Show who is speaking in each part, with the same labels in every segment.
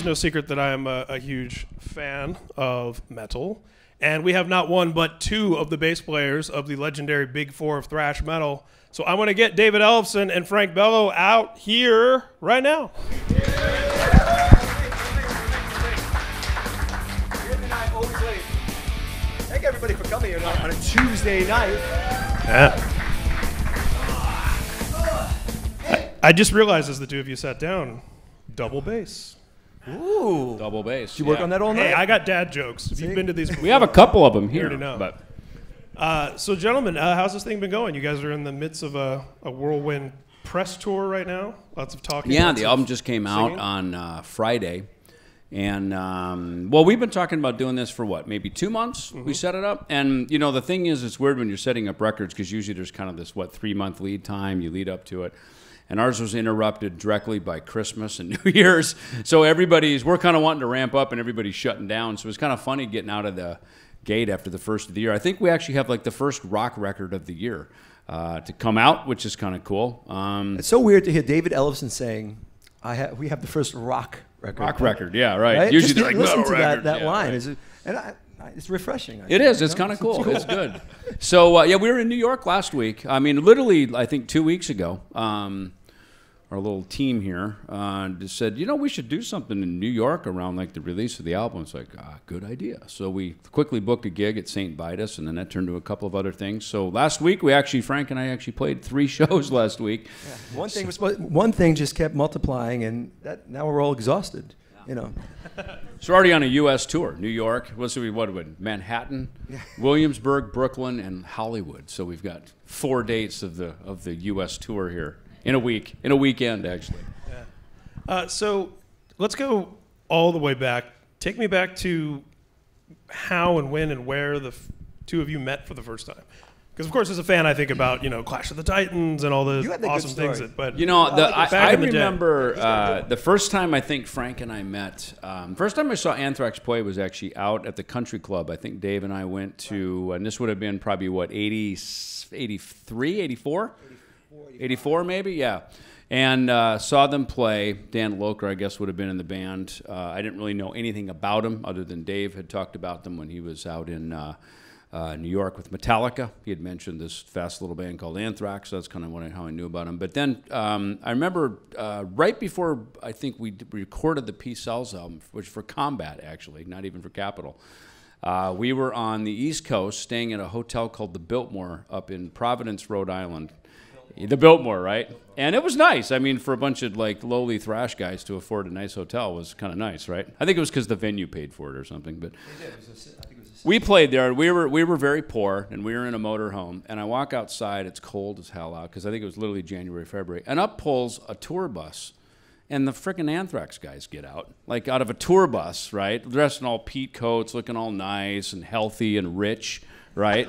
Speaker 1: it's no secret that I am a huge fan of metal. And we have not one but two of the bass players of the legendary Big Four of thrash metal. So I want to get David Ellefson and Frank Bello out here right now.
Speaker 2: Thank everybody for coming here on a Tuesday night.
Speaker 1: Yeah. I just realized as the two of you sat down, double bass.
Speaker 2: Ooh.
Speaker 3: Double bass.
Speaker 2: Did you work on that all night?
Speaker 1: Hey, I got dad jokes. If you've been to these before,
Speaker 3: We have a couple of them here.
Speaker 1: You already know.
Speaker 3: But
Speaker 1: so, gentlemen, how's this thing been going? You guys are in the midst of a whirlwind press tour right now. Lots of talking.
Speaker 3: yeah, the album just came out on Friday. And, well, we've been talking about doing this for what, maybe 2 months? We set it up. And, you know, the thing is, it's weird when you're setting up records because usually there's kind of this, 3-month lead time. You lead up to it. And ours was interrupted directly by Christmas and New Year's. So we're kind of wanting to ramp up and everybody's shutting down. So it's kind of funny getting out of the gate after the first of the year. I think we actually have like the first rock record of the year to come out, which is kind of cool.
Speaker 2: It's so weird to hear David Ellefson saying, we have the first rock record.
Speaker 3: Rock record, yeah, right. Usually they're like
Speaker 2: listen
Speaker 3: metal
Speaker 2: to
Speaker 3: record.
Speaker 2: that
Speaker 3: Yeah,
Speaker 2: line.
Speaker 3: right.
Speaker 2: It's refreshing.
Speaker 3: It is. It's kind of cool. It's good. So, yeah, we were in New York last week. I mean, literally, I think 2 weeks ago, our little team here just said, you know, we should do something in New York around, like, the release of the album. It's like, good idea. So we quickly booked a gig at St. Vitus, and then that turned to a couple of other things. So last week, Frank and I actually played 3 shows last week.
Speaker 2: Yeah. One thing just kept multiplying, and now we're all exhausted. You know.
Speaker 3: So we're already on a U.S. tour. New York, Manhattan, Williamsburg, Brooklyn, and Hollywood. So we've got 4 dates of the U.S. tour here in a weekend actually.
Speaker 1: Yeah. So let's go all the way back. Take me back to how and when and where the two of you met for the first time. Because, of course, as a fan, I think about, Clash of the Titans and all the awesome things. But
Speaker 3: I remember the first time I think Frank and I met, first time I saw Anthrax play was actually out at the country club. I think Dave and I went to, and this would have been probably, 83, 84? 84 maybe, yeah. And saw them play. Dan Locher, I guess, would have been in the band. I didn't really know anything about them other than Dave had talked about them when he was out in New York with Metallica. He had mentioned this fast little band called Anthrax, so that's kind of how I knew about him. But then I remember right before I think we recorded the Peace Sells album, which for Combat, actually, not even for Capitol, we were on the East Coast staying at a hotel called the Biltmore up in Providence, Rhode Island. The Biltmore, right? And it was nice. I mean, for a bunch of like lowly thrash guys to afford a nice hotel was kind of nice, right? I think it was because the venue paid for it or something. But we played there. We were very poor, and we were in a motorhome. And I walk outside. It's cold as hell out because I think it was literally January, February. And up pulls a tour bus, and the frickin' Anthrax guys get out, like out of a tour bus, right? Dressed in all peat coats, looking all nice and healthy and rich, right?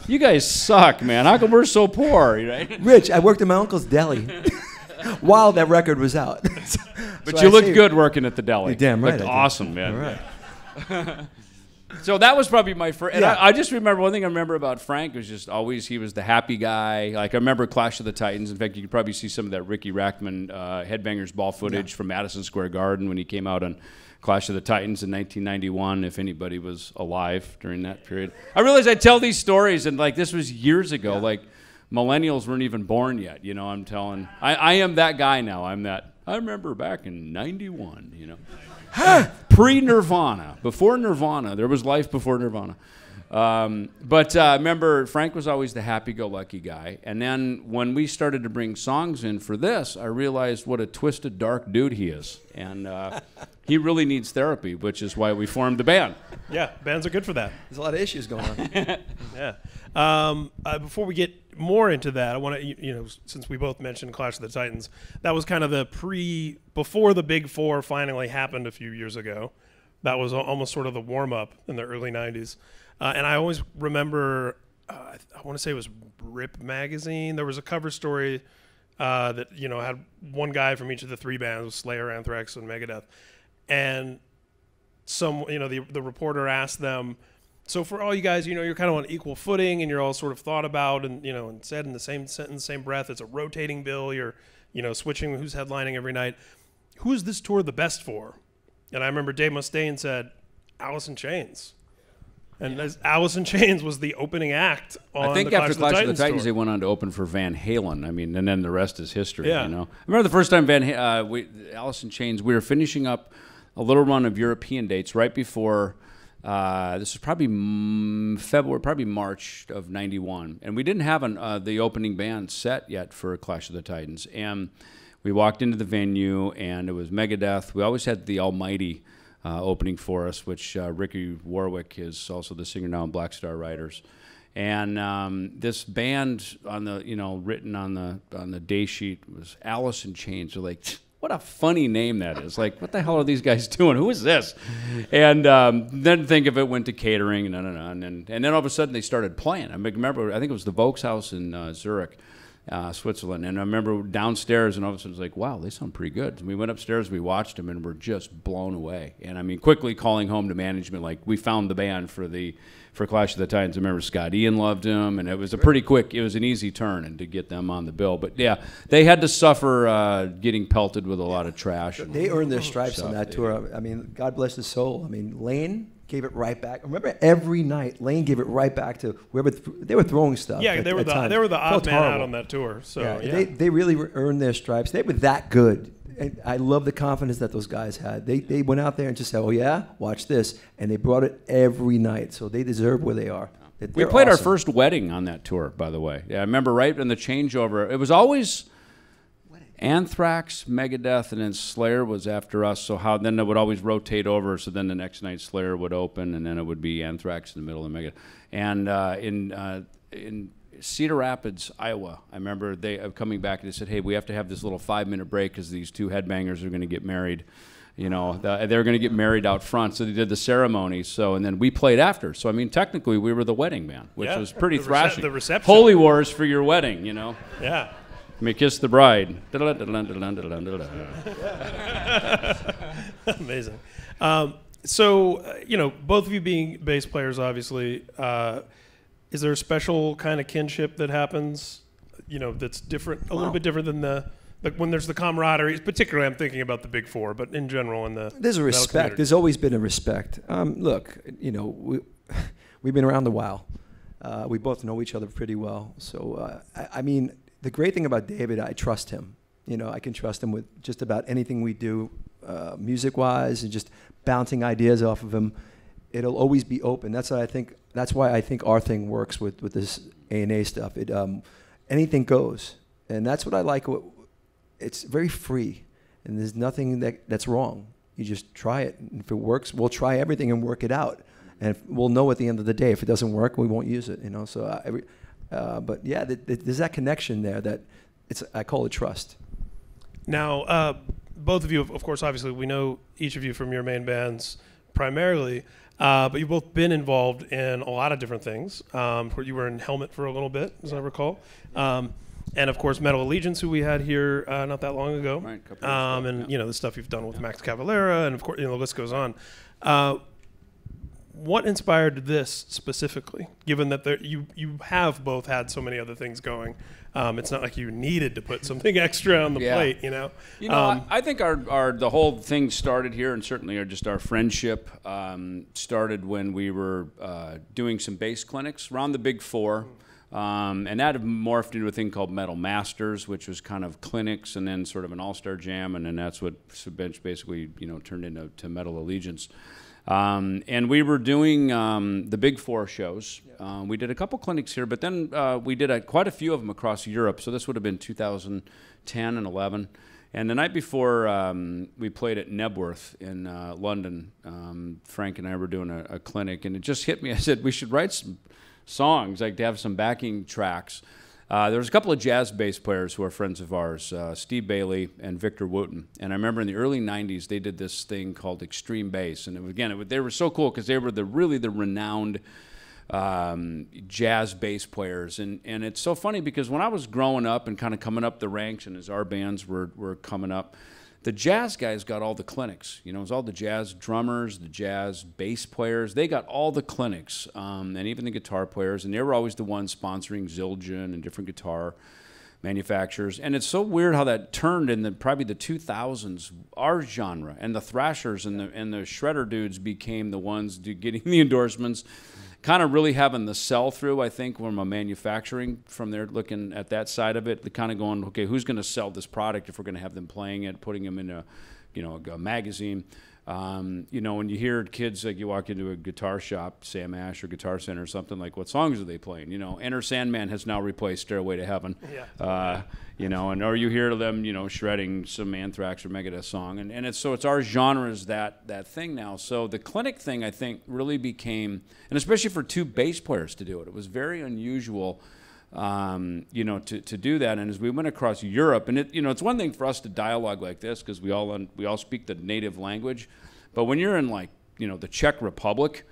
Speaker 3: You guys suck, man. How come we're so poor, right?
Speaker 2: Rich, I worked in my uncle's deli while that record was out.
Speaker 3: But you looked good working at the deli.
Speaker 2: You're damn right.
Speaker 3: Looked awesome, man.
Speaker 2: All right.
Speaker 3: So that was probably my first. And
Speaker 2: Yeah.
Speaker 3: I just remember one thing I remember about Frank was just always he was the happy guy. Like I remember Clash of the Titans. In fact, you could probably see some of that Ricky Rackman Headbangers Ball footage from Madison Square Garden when he came out on Clash of the Titans in 1991, if anybody was alive during that period. I realize I tell these stories, and like this was years ago. Like millennials weren't even born yet. I'm telling. I am that guy now. I'm that. I remember back in '91. Pre-Nirvana, before Nirvana, there was life before Nirvana. But I remember Frank was always the happy-go-lucky guy. And then when we started to bring songs in for this, I realized what a twisted, dark dude he is. And he really needs therapy, which is why we formed the band.
Speaker 1: Yeah, bands are good for that.
Speaker 2: There's a lot of issues going on.
Speaker 1: Yeah. Before we get more into that, I want to, since we both mentioned Clash of the Titans, that was kind of the before the Big Four finally happened a few years ago. That was almost sort of the warm-up in the early 90s. And I always remember, I want to say it was Rip Magazine. There was a cover story that, had one guy from each of the 3 bands, Slayer, Anthrax, and Megadeth. And the reporter asked them, so for all you guys, you're kind of on equal footing and you're all sort of thought about and said in the same sentence, same breath, it's a rotating bill. You're, switching who's headlining every night. who is this tour the best for? And I remember Dave Mustaine said, Alice in Chains. And Alice in Chains was the opening act on
Speaker 3: I think
Speaker 1: the
Speaker 3: after Clash of the Titans,
Speaker 1: tour.
Speaker 3: they went on to open for Van Halen. I mean, and then the rest is history.
Speaker 1: Yeah.
Speaker 3: You know, I remember the first time Alice in Chains. We were finishing up a little run of European dates right before. This was probably February, probably March of '91, and we didn't have the opening band set yet for Clash of the Titans. And we walked into the venue, and it was Megadeth. We always had the Almighty opening for us, which Ricky Warwick is also the singer now in Black Star Riders. And this band on the written on the day sheet was Alice in Chains. We're like, what a funny name that is! Like, what the hell are these guys doing? Who is this? And then think of it went to catering and then all of a sudden they started playing. I remember I think it was the Volkshaus in Zurich. Switzerland, and I remember downstairs, and all of a sudden it was like, wow, they sound pretty good. And we went upstairs, we watched them, and we're just blown away. And I mean, quickly calling home to management, like, we found the band for Clash of the Titans. I remember Scott Ian loved him, and it was it was an easy turn and to get them on the bill. But yeah, they had to suffer getting pelted with a lot of trash.
Speaker 2: They earned their stripes on that tour. I mean, God bless his soul. I mean, Lane gave it right back. Remember, every night Lane gave it right back to whoever they were throwing stuff.
Speaker 1: Yeah, they were the odd man out on that tour. So yeah.
Speaker 2: They really earned their stripes. They were that good. And I love the confidence that those guys had. They went out there and just said, "Oh yeah, watch this," and they brought it every night. So they deserve where they are.
Speaker 3: We played our first wedding on that tour, by the way. Yeah, I remember right in the changeover. It was always Anthrax, Megadeth, and then Slayer was after us. So then it would always rotate over. So then the next night Slayer would open, and then it would be Anthrax in the middle of Megadeth. And in Cedar Rapids, Iowa, I remember they coming back and they said, "Hey, we have to have this little 5-minute break because these two headbangers are going to get married." You know, they're going to get married out front. So they did the ceremony. So and then we played after. So I mean, technically, we were the wedding band, which was pretty thrashy.
Speaker 1: The reception.
Speaker 3: Holy Wars for your wedding, you know.
Speaker 1: Yeah.
Speaker 3: You may kiss the bride.
Speaker 1: Amazing. So, both of you being bass players, obviously, is there a special kind of kinship that happens, that's different, a little bit different than when there's the camaraderie? Particularly, I'm thinking about the Big Four, but in general,
Speaker 2: there's a respect. Community. There's always been a respect. Look, we've been around a while. We both know each other pretty well. So, I mean, the great thing about David, I trust him. I can trust him with just about anything we do, music-wise, and just bouncing ideas off of him. It'll always be open. That's why I think our thing works with this A&A stuff. Anything goes, and that's what I like. It's very free, and there's nothing that's wrong. You just try it, and if it works, we'll try everything and work it out, and we'll know at the end of the day if it doesn't work, we won't use it. So but yeah, there's that connection there that I call it trust.
Speaker 1: Now, both of you, of course, obviously, we know each of you from your main bands primarily, but you've both been involved in a lot of different things. You were in Helmet for a little bit, as I recall. And, of course, Metal Allegiance, who we had here not that long ago.
Speaker 3: Right, a couple years ago,
Speaker 1: and, the stuff you've done with Max Cavalera, and, of course, the list goes on. What inspired this specifically, given that you have both had so many other things going? It's not like you needed to put something extra on the plate,
Speaker 3: I think the whole thing started here, and certainly our friendship started when we were doing some bass clinics around the Big Four. And that morphed into a thing called Metal Masters, which was kind of clinics and then sort of an all-star jam, and then that's what basically turned into Metal Allegiance. And we were doing the Big Four shows. We did a couple clinics here, but then we did quite a few of them across Europe. So this would have been 2010 and 11. And the night before, we played at Nebworth in London. Frank and I were doing a clinic, and it just hit me. I said, we should write some songs, like to have some backing tracks. There was a couple of jazz bass players who are friends of ours, Steve Bailey and Victor Wooten. And I remember in the early 90s, they did this thing called Extreme Bass. And they were so cool because they were really the renowned jazz bass players. And it's so funny because when I was growing up and kind of coming up the ranks, and as our bands were coming up, the jazz guys got all the clinics. It was all the jazz drummers, the jazz bass players. They got all the clinics, and even the guitar players. And they were always the ones sponsoring Zildjian and different guitar manufacturers. And it's so weird how that turned in probably the 2000s. Our genre and the thrashers and the shredder dudes became the ones getting the endorsements, kind of really having the sell-through, I think, from a manufacturing, from there looking at that side of it, kind of going, okay, who's going to sell this product if we're going to have them playing it, putting them in a magazine. When you hear kids, like you walk into a guitar shop, Sam Ash or Guitar Center or something, like, what songs are they playing? Enter Sandman has now replaced Stairway to Heaven. Or you hear them, shredding some Anthrax or Megadeth song. And it's our genres that thing now. So the clinic thing, I think, really became, and especially for two bass players to do it, it was very unusual, to do that. And as we went across Europe, and it's one thing for us to dialogue like this because we all speak the native language, but when you're in the Czech Republic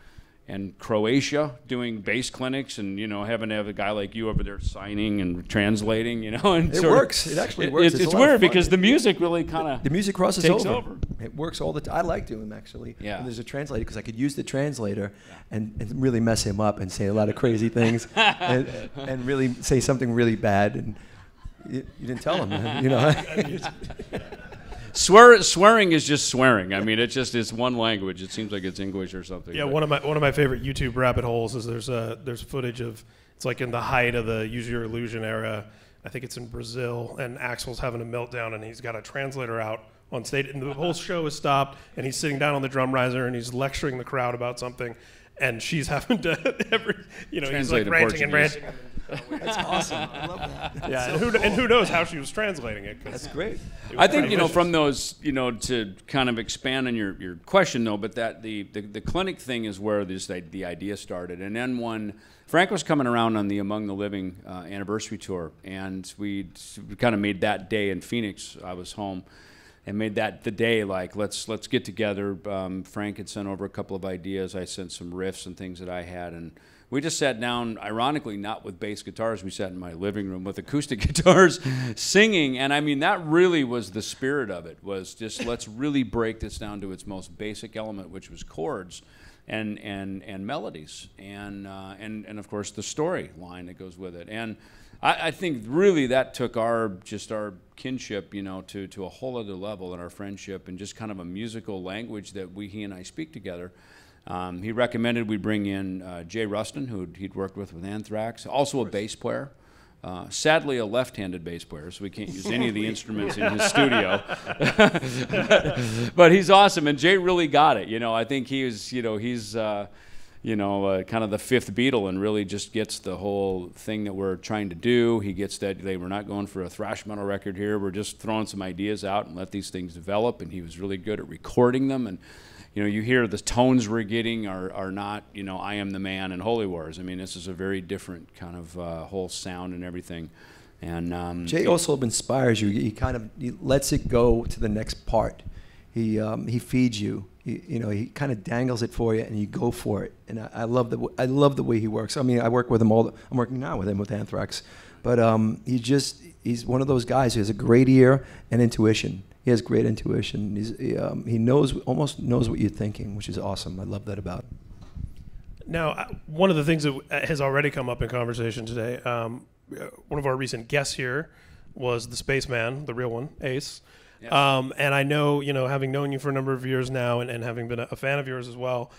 Speaker 3: and Croatia doing bass clinics and having to have a guy like you over there signing and translating, and
Speaker 2: it works. It actually works.
Speaker 3: It's weird because the music really kind of
Speaker 2: the music crosses
Speaker 3: takes
Speaker 2: over. It works all the time. I like doing them actually.
Speaker 3: Yeah.
Speaker 2: And there's a translator because I could use the translator and really mess him up and say a lot of crazy things and really say something really bad and you didn't tell him, man.
Speaker 3: Swearing is just swearing. I mean, it's one language. It seems like it's English or something.
Speaker 1: Yeah, one of my favorite YouTube rabbit holes is there's footage of, it's like in the height of the Use Your Illusion era. I think it's in Brazil, and Axl's having a meltdown, and he's got a translator out on stage, and the whole show is stopped, and he's sitting down on the drum riser, and he's lecturing the crowd about something, and she's having to he's like ranting and ranting.
Speaker 2: That's awesome. I love that.
Speaker 1: Yeah, and who knows how she was translating it.
Speaker 2: That's great.
Speaker 3: I think, from those, to kind of expand on your question, though, but that the clinic thing is where the idea started. And then when Frank was coming around on the Among the Living anniversary tour, and we kind of made that day in Phoenix, I was home, and made that the day, like, let's get together. Frank had sent over a couple of ideas. I sent some riffs and things that I had, and we just sat down, ironically, not with bass guitars. We sat in my living room with acoustic guitars singing. And I mean, that really was the spirit of it, was just let's really break this down to its most basic element, which was chords and melodies. And of course, the storyline that goes with it. And I think really that took our kinship, to a whole other level in our friendship and just kind of a musical language that he and I speak together. He recommended we bring in Jay Rustin, who he'd worked with Anthrax, also a bass player. Sadly, a left-handed bass player, so we can't use any of the instruments in his studio. But he's awesome, and Jay really got it. I think he's kind of the fifth Beatle, and really just gets the whole thing that we're trying to do. He gets that we're not going for a thrash metal record here. We're just throwing some ideas out and let these things develop. And he was really good at recording them. And you hear the tones we're getting are not, I Am the Man and Holy Wars. I mean, this is a very different kind of whole sound and everything. And
Speaker 2: Jay also inspires you. He lets it go to the next part. He feeds you. He kind of dangles it for you, and you go for it. And I love the way he works. I mean, I work with him I'm working now with him with Anthrax, but he's one of those guys who has a great ear and intuition. He has great intuition. He almost knows what you're thinking, which is awesome. I love that about him.
Speaker 1: Now, one of the things that has already come up in conversation today, one of our recent guests here was the Spaceman, the real one, Ace. Yes. And I know, having known you for a number of years now and having been a fan of yours as well,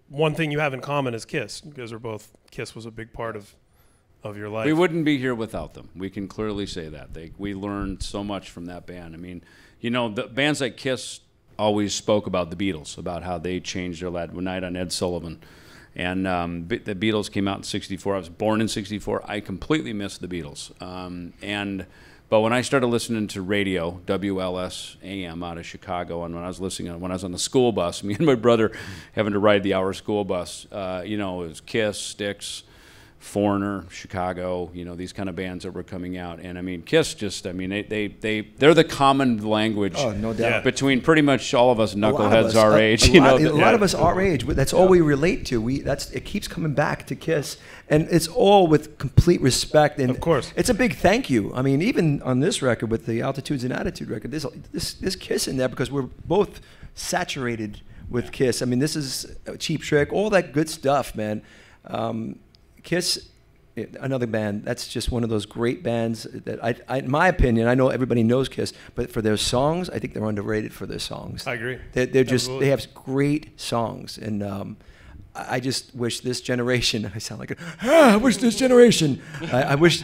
Speaker 1: one thing you have in common is Kiss. You guys are both, Kiss was a big part of your life.
Speaker 3: We wouldn't be here without them. We can clearly say that. We learned so much from that band. I mean, the bands like Kiss always spoke about the Beatles, about how they changed their night on Ed Sullivan. And the Beatles came out in '64. I was born in '64. I completely missed the Beatles. But when I started listening to radio, WLS AM out of Chicago, and when I was on the school bus, me and my brother having to ride the hour school bus, it was Kiss, Styx, Foreigner, Chicago, these kind of bands that were coming out. And I mean, Kiss they're the common language
Speaker 2: no doubt.
Speaker 3: Between pretty much all of us knuckleheads our age.
Speaker 2: A lot of us our age, that's all we relate to. It keeps coming back to Kiss. And it's all with complete respect. And
Speaker 1: of course.
Speaker 2: It's a big thank you. I mean, even on this record with the Altitudes and Attitude record, there's Kiss in there because we're both saturated with Kiss. I mean, this is Cheap Trick, all that good stuff, man. Kiss another band that's just one of those great bands that I, in my opinion, I know everybody knows Kiss, but for their songs, I think they're underrated for their songs.
Speaker 1: I agree.
Speaker 2: They're just, they have great songs, and I just wish this generation. I sound like I wish this generation. I wish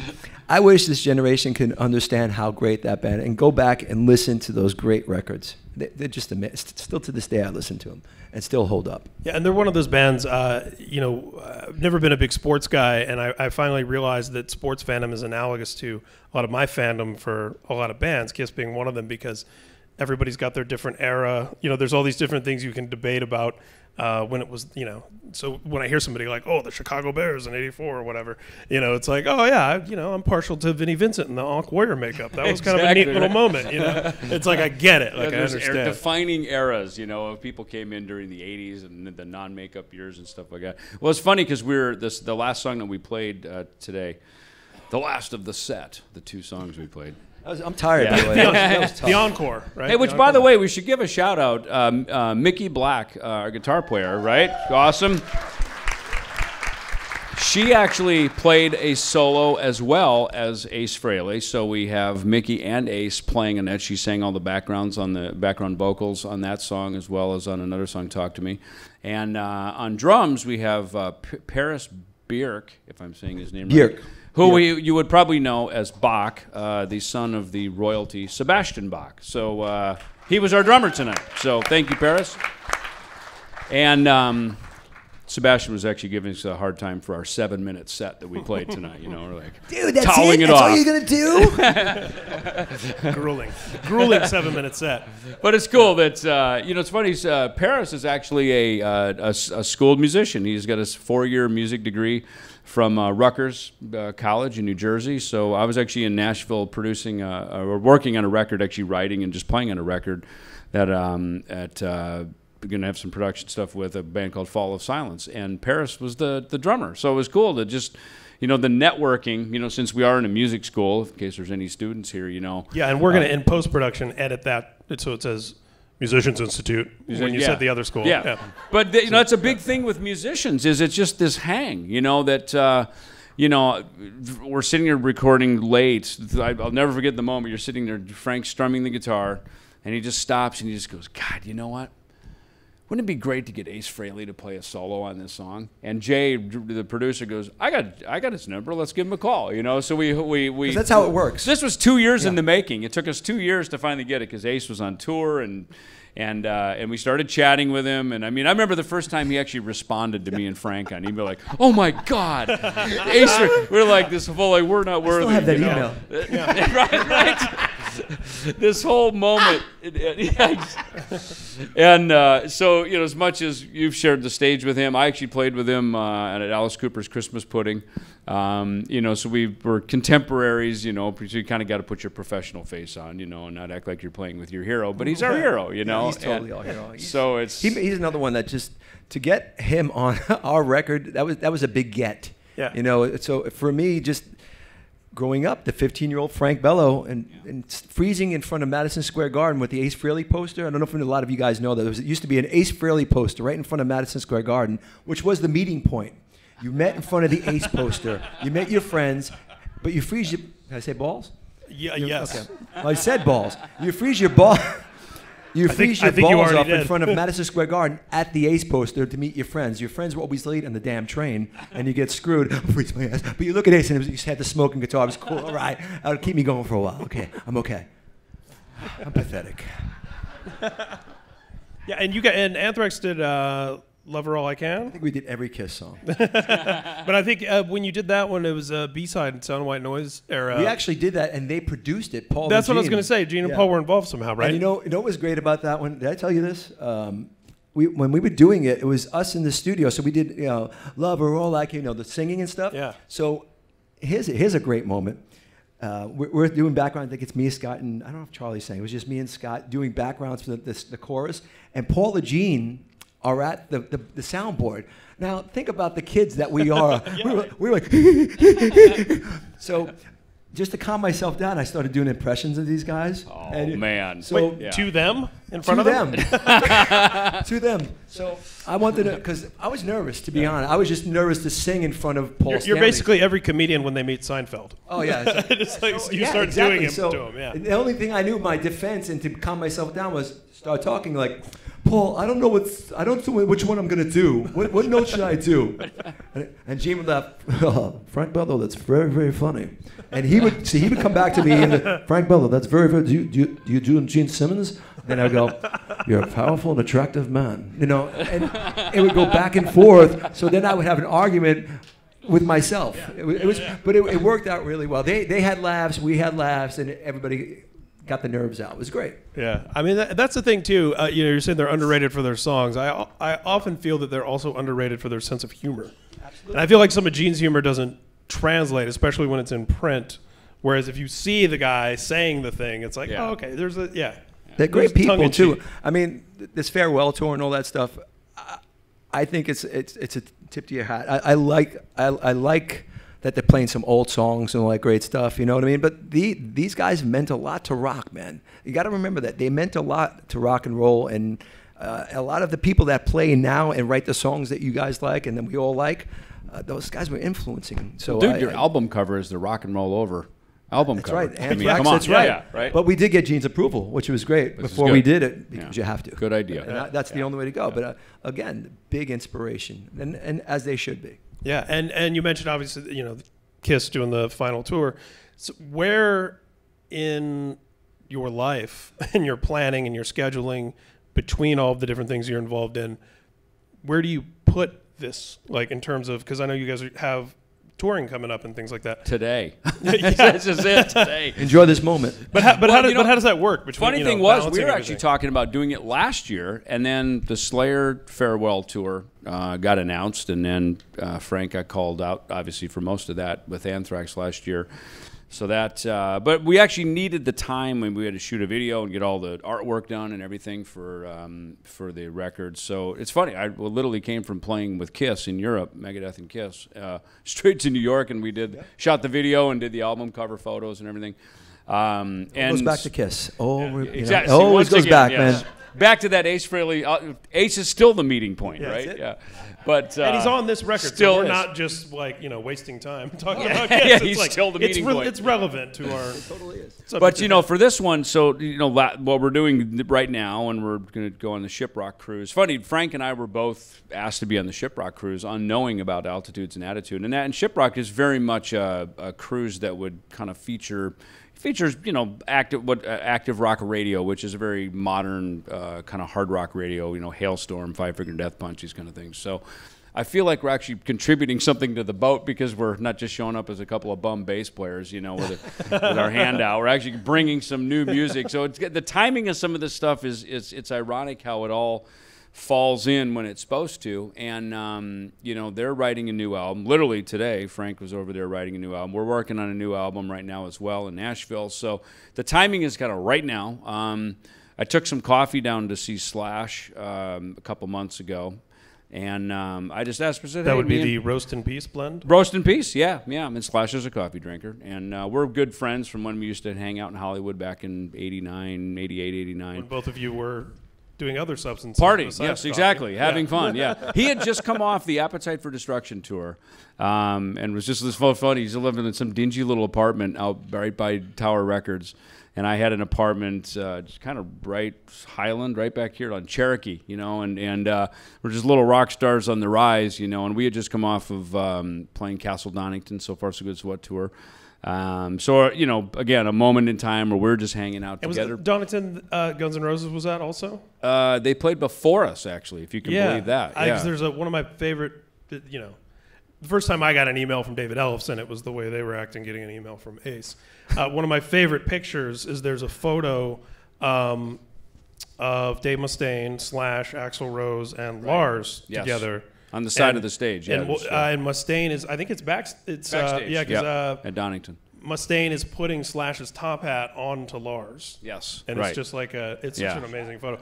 Speaker 2: this generation can understand how great that band and go back and listen to those great records. They're just amazing. Still to this day, I listen to them and still hold up.
Speaker 1: Yeah, and they're one of those bands. I've never been a big sports guy, and I finally realized that sports fandom is analogous to a lot of my fandom for a lot of bands. Kiss being one of them, because everybody's got their different era. There's all these different things you can debate about. When it was, so when I hear somebody like, oh, the Chicago Bears in '84 or whatever, it's like, oh yeah, I'm partial to Vinnie Vincent and the Ankh Warrior makeup. That was kind of a neat little moment, It's like, I get it, like I understand.
Speaker 3: Defining eras, of people came in during the '80s and the non-makeup years and stuff like that. Well, it's funny because the last song that we played today, the last of the set, the 2 songs we played.
Speaker 2: I'm tired, by the way. That was tough.
Speaker 1: The encore, right?
Speaker 3: Hey, which, by the way, we should give a shout out. Mickey Black, our guitar player, right? Awesome. She actually played a solo as well as Ace Frehley. So we have Mickey and Ace playing on that. She sang all the backgrounds on the background vocals on that song, as well as on another song, Talk to Me. And on drums, we have Paris Bierk, if I'm saying his name right. Who you would probably know as Bach, the son of the royalty Sebastian Bach. So he was our drummer tonight. So thank you, Paris. And Sebastian was actually giving us a hard time for our 7-minute set that we played tonight. We're like,
Speaker 2: dude, that's
Speaker 3: toweling
Speaker 2: it?
Speaker 3: it
Speaker 2: That's
Speaker 3: off.
Speaker 2: all you're gonna do?
Speaker 1: grueling 7-minute set.
Speaker 3: But it's cool that it's funny. Paris is actually a schooled musician. He's got a 4-year music degree from Rutgers College in New Jersey. So I was actually in Nashville producing or working on a record, actually writing and just playing on a record that we're going to have some production stuff with a band called Fall of Silence. And Paris was the drummer. So it was cool to just, the networking, since we are in a music school, in case there's any students here,
Speaker 1: Yeah, and we're going to, in post-production, edit that so it says Musicians Institute when you said the other school.
Speaker 3: Yeah. But, that's a big thing with musicians is it's just this hang, that, we're sitting here recording late. I'll never forget the moment. You're sitting there, Frank's strumming the guitar, and he just stops and he just goes, God, you know what? Wouldn't it be great to get Ace Frehley to play a solo on this song? And Jay, the producer, goes, I got his number. Let's give him a call. So we
Speaker 2: that's how it works.
Speaker 3: This was 2 years in the making. It took us 2 years to finally get it because Ace was on tour and we started chatting with him. And I remember the first time he actually responded to me and Frank on email, like, "Oh my God, Ace!" We're like this whole like we're not worthy.
Speaker 2: I still have that
Speaker 3: email. right. This whole moment, and so as much as you've shared the stage with him, I actually played with him at Alice Cooper's Christmas Pudding. So we were contemporaries. Because you kind of got to put your professional face on, and not act like you're playing with your hero. But he's our hero,
Speaker 2: Yeah, he's totally our hero.
Speaker 3: So
Speaker 2: he's another one that just to get him on our record, that was a big get.
Speaker 1: Yeah.
Speaker 2: So for me, just growing up, the 15-year-old Frank Bello and freezing in front of Madison Square Garden with the Ace Frehley poster. I don't know if a lot of you guys know that. It used to be an Ace Frehley poster right in front of Madison Square Garden, which was the meeting point. You met in front of the Ace poster. You met your friends, but you freeze your... Did I say balls?
Speaker 1: Yeah, yes.
Speaker 2: Okay. Well, I said balls. You freeze your ball... You freeze your balls up in front of Madison Square Garden at the Ace poster to meet your friends. Your friends were always late on the damn train, and you get screwed. Freeze my ass. But you look at Ace, and you just had the smoking guitar. It was cool. All right. That'll keep me going for a while. Okay. I'm okay. I'm pathetic.
Speaker 1: Yeah, and Anthrax did Love Her All I Can.
Speaker 2: I think we did every Kiss song.
Speaker 1: But I think when you did that one, it was a B-side Sound White Noise era.
Speaker 2: We actually did that, and they produced it. Paul.
Speaker 1: That's
Speaker 2: and
Speaker 1: what I was going to say. Gene and Paul were involved somehow, right?
Speaker 2: And you know what was great about that one? Did I tell you this? When we were doing it, it was us in the studio. So we did, Love Her All I Can, the singing and stuff.
Speaker 1: Yeah.
Speaker 2: So here's a great moment. We're doing background. I think it's me, Scott, and I don't know if Charlie's saying. It was just me and Scott doing backgrounds for the chorus. And Paul and Gene are at the soundboard. Now, think about the kids that we are. We were like... So just to calm myself down, I started doing impressions of these guys.
Speaker 3: Oh, man.
Speaker 2: So
Speaker 1: Wait, to them? In front of them?
Speaker 2: To them. So I wanted to, because I was nervous, to be honest. I was just nervous to sing in front of Paul
Speaker 1: You're
Speaker 2: Stanley.
Speaker 1: basically every comedian when they meet Seinfeld.
Speaker 2: Oh, yeah.
Speaker 1: It's like you start doing it to him, yeah.
Speaker 2: The only thing I knew, my defense and to calm myself down, was start talking like, Paul, I don't know which one I'm gonna do. What note should I do? And Gene would laugh. Oh, Frank Bello, that's very, very funny. And he would come back to me and Frank Bello, that's very, very. Do you do Gene Simmons? Then I'd go, you're a powerful and attractive man, and it would go back and forth. So then I would have an argument with myself. But it worked out really well. They had laughs, we had laughs, and everybody got the nerves out. It was great.
Speaker 1: Yeah, I mean that's the thing too. You're saying they're underrated for their songs. I often feel that they're also underrated for their sense of humor. Absolutely. And I feel like some of Gene's humor doesn't translate, especially when it's in print. Whereas if you see the guy saying the thing, it's like, oh, okay, there's a
Speaker 2: They're great people too. I mean, this farewell tour and all that stuff. I think it's a tip to your hat. I like that they're playing some old songs and all that great stuff, you know what I mean? But these guys meant a lot to rock, man. You got to remember that. They meant a lot to rock and roll, and a lot of the people that play now and write the songs that you guys like and then we all like, those guys were influencing. So,
Speaker 3: dude, your album cover is the Rock and Roll Over album
Speaker 2: that's
Speaker 3: cover.
Speaker 2: Right.
Speaker 3: I mean,
Speaker 2: Anthrax,
Speaker 3: come on.
Speaker 2: that's right.
Speaker 3: Yeah, right.
Speaker 2: But we did get Gene's approval, which was great before we did it, because you have to.
Speaker 3: Good idea.
Speaker 2: And that's the only way to go. But again, big inspiration, and as they should be.
Speaker 1: Yeah, and you mentioned obviously, Kiss doing the final tour. So where in your life and your planning and your scheduling between all of the different things you're involved in, where do you put this, like in terms of, because I know you guys have touring coming up and things like that.
Speaker 3: Today. This is it, today.
Speaker 2: Enjoy this moment.
Speaker 1: But how does that work?
Speaker 3: Funny thing was, we were actually talking about doing it last year, and then the Slayer farewell tour got announced, and then Frank got called out, obviously, for most of that with Anthrax last year. So that, but we actually needed the time when we had to shoot a video and get all the artwork done and everything for the record. So it's funny. I literally came from playing with Kiss in Europe, Megadeth and Kiss, straight to New York, and we shot the video and did the album cover photos and everything. And
Speaker 2: goes back to Kiss.
Speaker 3: Exactly.
Speaker 2: Always goes back,
Speaker 3: yes.
Speaker 2: man.
Speaker 3: Back to that Ace Frehley. Ace is still the meeting point, right? Yeah. But
Speaker 1: and he's on this record,
Speaker 3: still
Speaker 1: so we're not just like wasting time talking about Kiss.
Speaker 3: Yeah, he's still the meeting point.
Speaker 1: It's relevant to our. It
Speaker 2: totally is.
Speaker 3: But for this one, so what we're doing right now, and we're going to go on the Shiprock cruise. Funny, Frank and I were both asked to be on the Shiprock cruise, unknowing about Altitudes and Attitude, and Shiprock is very much a cruise that would kind of features active rock radio, which is a very modern kind of hard rock radio, Hailstorm, Five Finger Death Punch, these kind of things. So I feel like we're actually contributing something to the boat, because we're not just showing up as a couple of bum bass players, with our hand out. We're actually bringing some new music. So the timing of some of this stuff it's ironic how it all falls in when it's supposed to. And they're writing a new album. Literally today, Frank was over there writing a new album. We're working on a new album right now as well in Nashville. So the timing is kind of right now. I took some coffee down to see Slash a couple months ago, and I just asked for
Speaker 1: that would be the Roast in Peace blend.
Speaker 3: Roast in Peace, yeah. And Slash is a coffee drinker, and we're good friends from when we used to hang out in Hollywood back in 89, 88, 89.
Speaker 1: When both of you were doing other substances.
Speaker 3: Party, yes, exactly. Having fun, yeah. He had just come off the Appetite for Destruction tour, and was just this funny. He's living in some dingy little apartment out right by Tower Records, and I had an apartment just kind of right Highland, right back here on Cherokee, and we're just little rock stars on the rise, and we had just come off of playing Castle Donington, So Far So Good So What tour. Again, a moment in time where we're just hanging out together.
Speaker 1: Was Donington Guns N' Roses was that also?
Speaker 3: They played before us, actually, if you can believe that. Yeah,
Speaker 1: there's one of my favorite, the first time I got an email from David Ellefson, it was the way they were acting getting an email from Ace. One of my favorite pictures is there's a photo of Dave Mustaine, Slash, Axl Rose, and Lars together.
Speaker 3: On the side of the stage,
Speaker 1: and Mustaine is, I think it's backstage.
Speaker 3: At Donington.
Speaker 1: Mustaine is putting Slash's top hat onto Lars.
Speaker 3: Yes,
Speaker 1: and it's just like it's such an amazing photo,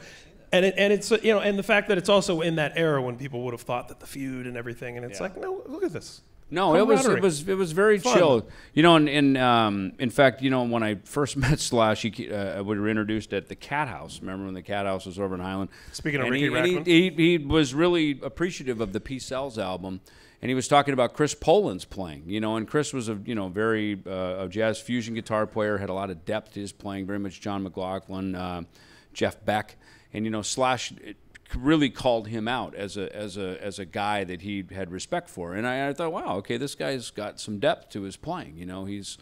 Speaker 1: and it's and the fact that it's also in that era when people would have thought that the feud and everything, and it's like, no, look at this.
Speaker 3: No, it was very
Speaker 1: Fun.
Speaker 3: chill. You know, and in fact, you know, when I first met Slash, we were introduced at the Cat House. Remember when the Cat House was over in Highland?
Speaker 1: Speaking of
Speaker 3: and
Speaker 1: Ricky Rackman,
Speaker 3: he was really appreciative of the Peace Cells album, and he was talking about Chris Poland's playing. You know, and Chris was a very a jazz fusion guitar player, had a lot of depth to his playing, very much John McLaughlin, Jeff Beck, and you know, Slash really called him out as a guy that he had respect for, and I thought, wow, okay, this guy's got some depth to his playing. You know, he's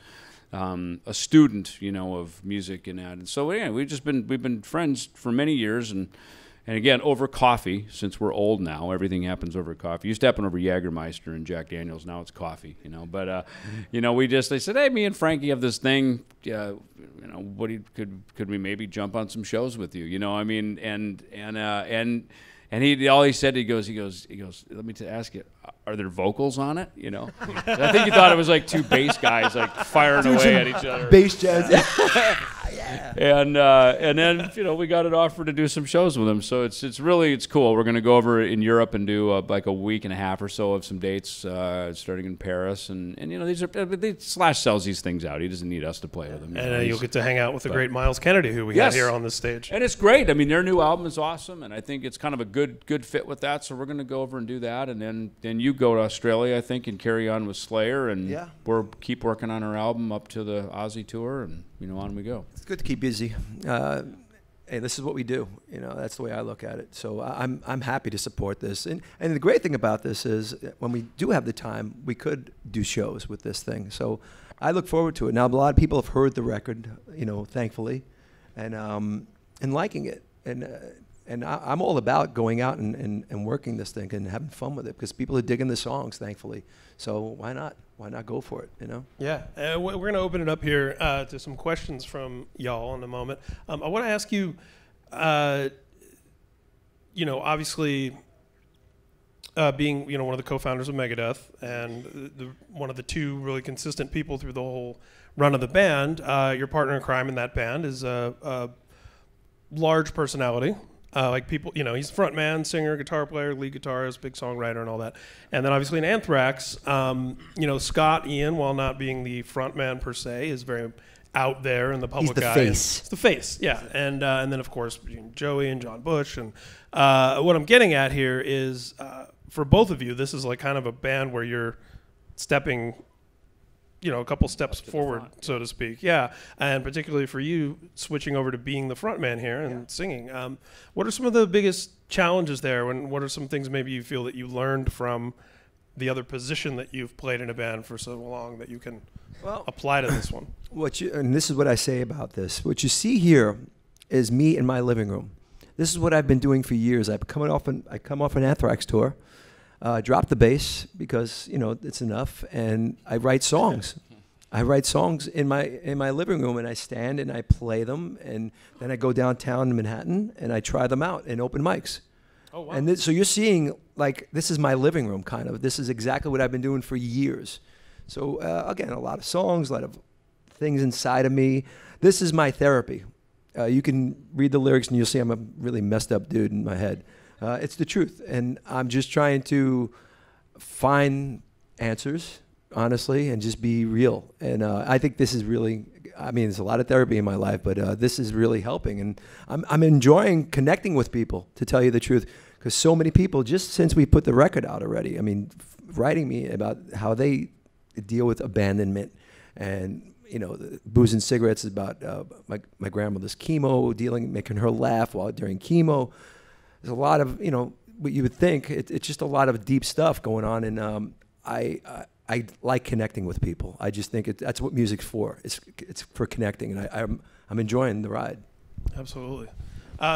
Speaker 3: a student, you know, of music and that, and so yeah, we've been friends for many years, and again over coffee, since we're old now, everything happens over coffee. It used to happen over Jägermeister and Jack Daniels. Now it's coffee, you know. But you know, they said, hey, me and Frankie have this thing. You know, could we maybe jump on some shows with you? You know, I mean, and he said, he goes, let me ask you, are there vocals on it? You know, I think he thought it was like two bass guys like firing away at each other.
Speaker 2: Bass jazz.
Speaker 3: And then, you know, we got an offer to do some shows with him, so it's really cool. We're going to go over in Europe and do like a week and a half or so of some dates, starting in Paris, and you know, Slash sells these things out. He doesn't need us to play with him.
Speaker 1: and you'll get to hang out with the great Miles Kennedy, who we had here on this stage.
Speaker 3: And it's great. I mean, their new album is awesome, and I think it's kind of a good fit with that. So we're going to go over and do that, and then you go to Australia, I think, and carry on with Slayer, and we'll keep working on our album up to the Aussie tour, and you know, on we go.
Speaker 2: It's good to keep busy. Hey, this is what we do. You know, that's the way I look at it. So I'm happy to support this. And the great thing about this is when we do have the time, we could do shows with this thing. So I look forward to it. Now, a lot of people have heard the record, you know, thankfully, and liking it. And I'm all about going out and working this thing and having fun with it, because people are digging the songs, thankfully. So why not? Why not go for it, you know?
Speaker 1: Yeah. We're going to open it up here to some questions from y'all in a moment. I want to ask you, you know, obviously being, you know, one of the co-founders of Megadeth and one of the two really consistent people through the whole run of the band, your partner in crime in that band is a large personality. Like people, you know, he's front man, singer, guitar player, lead guitarist, big songwriter, and all that. And then obviously in Anthrax, you know, Scott Ian, while not being the front man per se, is very out there in the public eye.
Speaker 2: He's
Speaker 1: It's the face, yeah. And then of course Joey and John Bush. And what I'm getting at here is, for both of you, this is like kind of a band where you're stepping, you know, a couple steps forward, so to speak. Yeah, and particularly for you, switching over to being the front man here and singing. What are some of the biggest challenges there, and what are some things maybe you feel that you learned from the other position that you've played in a band for so long that you can apply to this one?
Speaker 2: And this is what I say about this. What you see here is me in my living room. This is what I've been doing for years. I come off an Anthrax tour. Drop the bass because, you know, it's enough, and I write songs. I write songs in my living room, and I stand and I play them, and then I go downtown in Manhattan and I try them out in open mics. Oh, wow. And so you're seeing, like, this is my living room, kind of. This is exactly what I've been doing for years. So again, a lot of songs, a lot of things inside of me. This is my therapy. You can read the lyrics and you'll see I'm a really messed up dude in my head. It's the truth, and I'm just trying to find answers, honestly, and just be real. And I think this is really, I mean, there's a lot of therapy in my life, but this is really helping. And I'm enjoying connecting with people, to tell you the truth, because so many people, just since we put the record out already, I mean, writing me about how they deal with abandonment, and, you know, the booze and cigarettes is about my grandmother's chemo, making her laugh during chemo. There's a lot of, you know, what you would think. It's just a lot of deep stuff going on, and I like connecting with people. I just think that's what music's for. It's for connecting, and I'm enjoying the ride.
Speaker 1: Absolutely.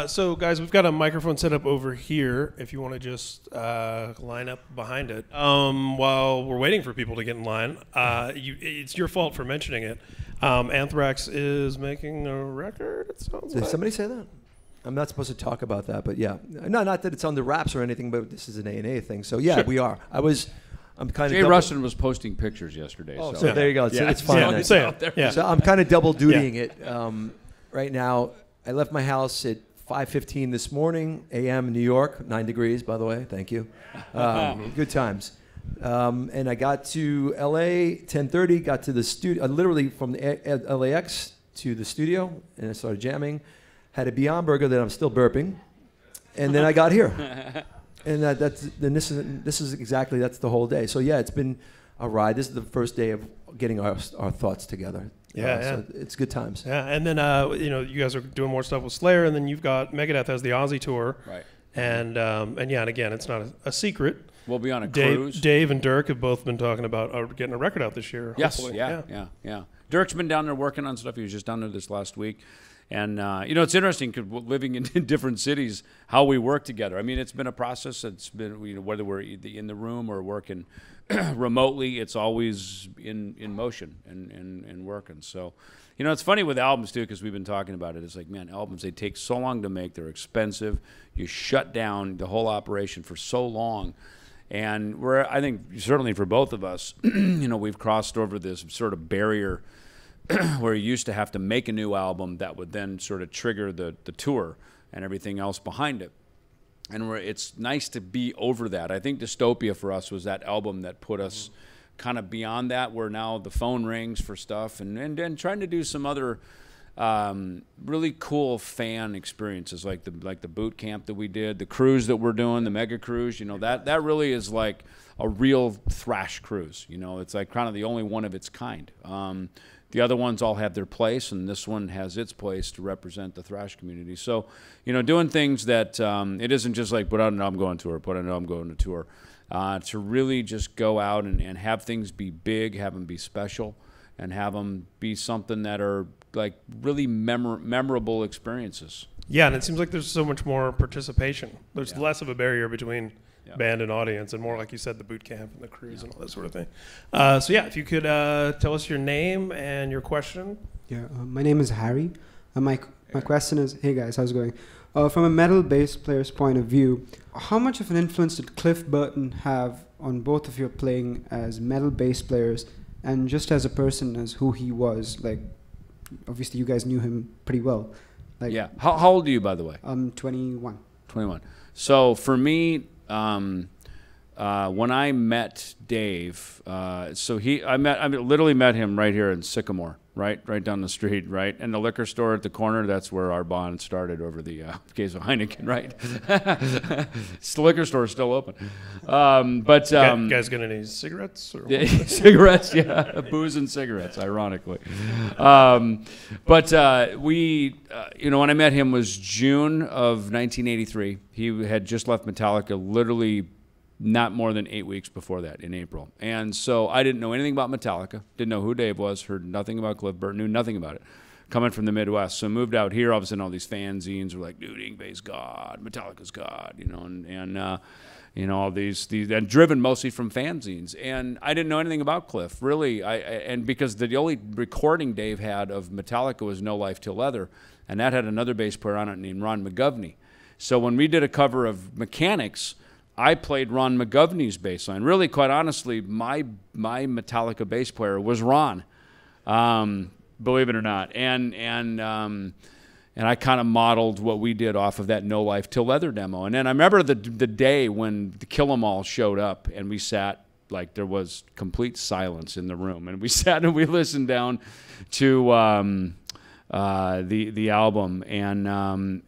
Speaker 1: So, guys, we've got a microphone set up over here. If you want to just line up behind it while we're waiting for people to get in line, it's your fault for mentioning it. Anthrax is making a record. It sounds
Speaker 2: Did
Speaker 1: like.
Speaker 2: somebody say that? I'm not supposed to talk about that, but yeah. No, not that it's on the wraps or anything, but this is an A&A thing. So yeah, we are. I'm kind of.
Speaker 3: Jay Rustin was posting pictures yesterday.
Speaker 2: Oh, so there you go.
Speaker 3: Yeah.
Speaker 2: It's fine.
Speaker 1: Yeah.
Speaker 2: So I'm kind of double dutying it right now. I left my house at 5:15 this morning, a.m. in New York, 9 degrees, by the way. Thank you. Good times. And I got to LA 10:30. Got to the studio. Literally from the LAX to the studio, and I started jamming. Had a Beyond Burger that I'm still burping, and then I got here. And this is exactly that's the whole day. So yeah, it's been a ride. This is the first day of getting our thoughts together. So it's good times.
Speaker 1: Yeah, and then you guys are doing more stuff with Slayer, and then you've got Megadeth as the Aussie tour.
Speaker 3: Right.
Speaker 1: And again, it's not a secret.
Speaker 3: We'll be on a cruise.
Speaker 1: Dave and Dirk have both been talking about getting a record out this year.
Speaker 3: Yes,
Speaker 1: hopefully.
Speaker 3: yeah. Dirk's been down there working on stuff. He was just down there this last week. And, it's interesting because living in different cities, how we work together. I mean, it's been a process. It's been, whether we're in the room or working remotely, it's always in motion and working. So, it's funny with albums, too, because we've been talking about it. It's like, man, albums, they take so long to make. They're expensive. You shut down the whole operation for so long. And I think, certainly for both of us, we've crossed over this sort of barrier where you used to have to make a new album that would then sort of trigger the tour and everything else behind it. And it's nice to be over that. I think Dystopia for us was that album that put us kind of beyond that, where now the phone rings for stuff and trying to do some other really cool fan experiences like the boot camp that we did, the cruise that we're doing, the mega cruise. That really is like a real thrash cruise. It's like kind of the only one of its kind. The other ones all have their place, and this one has its place to represent the thrash community. So, doing things that it isn't just like put out an album, go on tour, put out an album, go on a tour. To really just go out and have things be big, have them be special, and have them be something that are like really memorable experiences.
Speaker 1: Yeah, and it seems like there's so much more participation. There's less of a barrier between band and audience, and more, like you said, the boot camp and the cruise and all that sort of thing. If you could tell us your name and your question.
Speaker 4: Yeah, my name is Harry. My question is, hey guys, how's it going? From a metal bass player's point of view, how much of an influence did Cliff Burton have on both of your playing as metal bass players and just as a person, as who he was? Like, obviously you guys knew him pretty well. Like,
Speaker 3: yeah. How old are you, by the way?
Speaker 4: I'm 21.
Speaker 3: 21. So for me, when I met Dave, I literally met him right here in Sycamore, right down the street, right, and the liquor store at the corner. That's where our bond started over the case of Heineken, right? The liquor store is still open, but
Speaker 1: You guys got any cigarettes? Or
Speaker 3: cigarettes, yeah, booze and cigarettes, ironically. We, when I met him was June of 1983. He had just left Metallica, literally not more than 8 weeks before that, in April. And so I didn't know anything about Metallica, didn't know who Dave was, heard nothing about Cliff Burton, knew nothing about it, coming from the Midwest. So moved out here, all of a sudden all these fanzines were like, dude, Yngwie's God, Metallica's God, all these, and driven mostly from fanzines. And I didn't know anything about Cliff, really, and because the only recording Dave had of Metallica was No Life Till Leather, and that had another bass player on it named Ron McGovney. So when we did a cover of Mechanics, I played Ron McGovney's bass line. Really, quite honestly, my Metallica bass player was Ron, believe it or not. And I kind of modeled what we did off of that No Life Till Leather demo. And then I remember the day when the Kill 'Em All showed up, and we sat, like there was complete silence in the room. And we sat and we listened down to the album and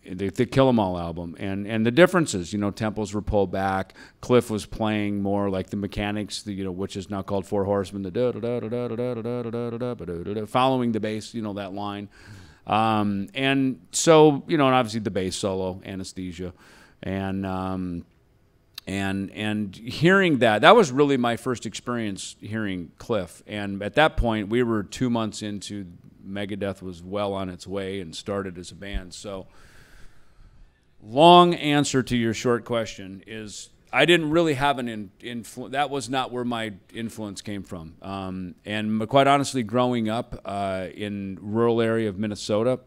Speaker 3: the Kill 'Em All album and the differences. Tempos were pulled back. Cliff was playing more like the Mechanics, which is now called Four Horsemen, the da da da da da da da da da da da, following the bass, that line. And so, and obviously the bass solo, Anesthesia, and hearing that was really my first experience hearing Cliff. And at that point, we were 2 months into Megadeth was well on its way and started as a band. So, long answer to your short question is I didn't really have an influence. That was not where my influence came from. And quite honestly, growing up in rural area of Minnesota,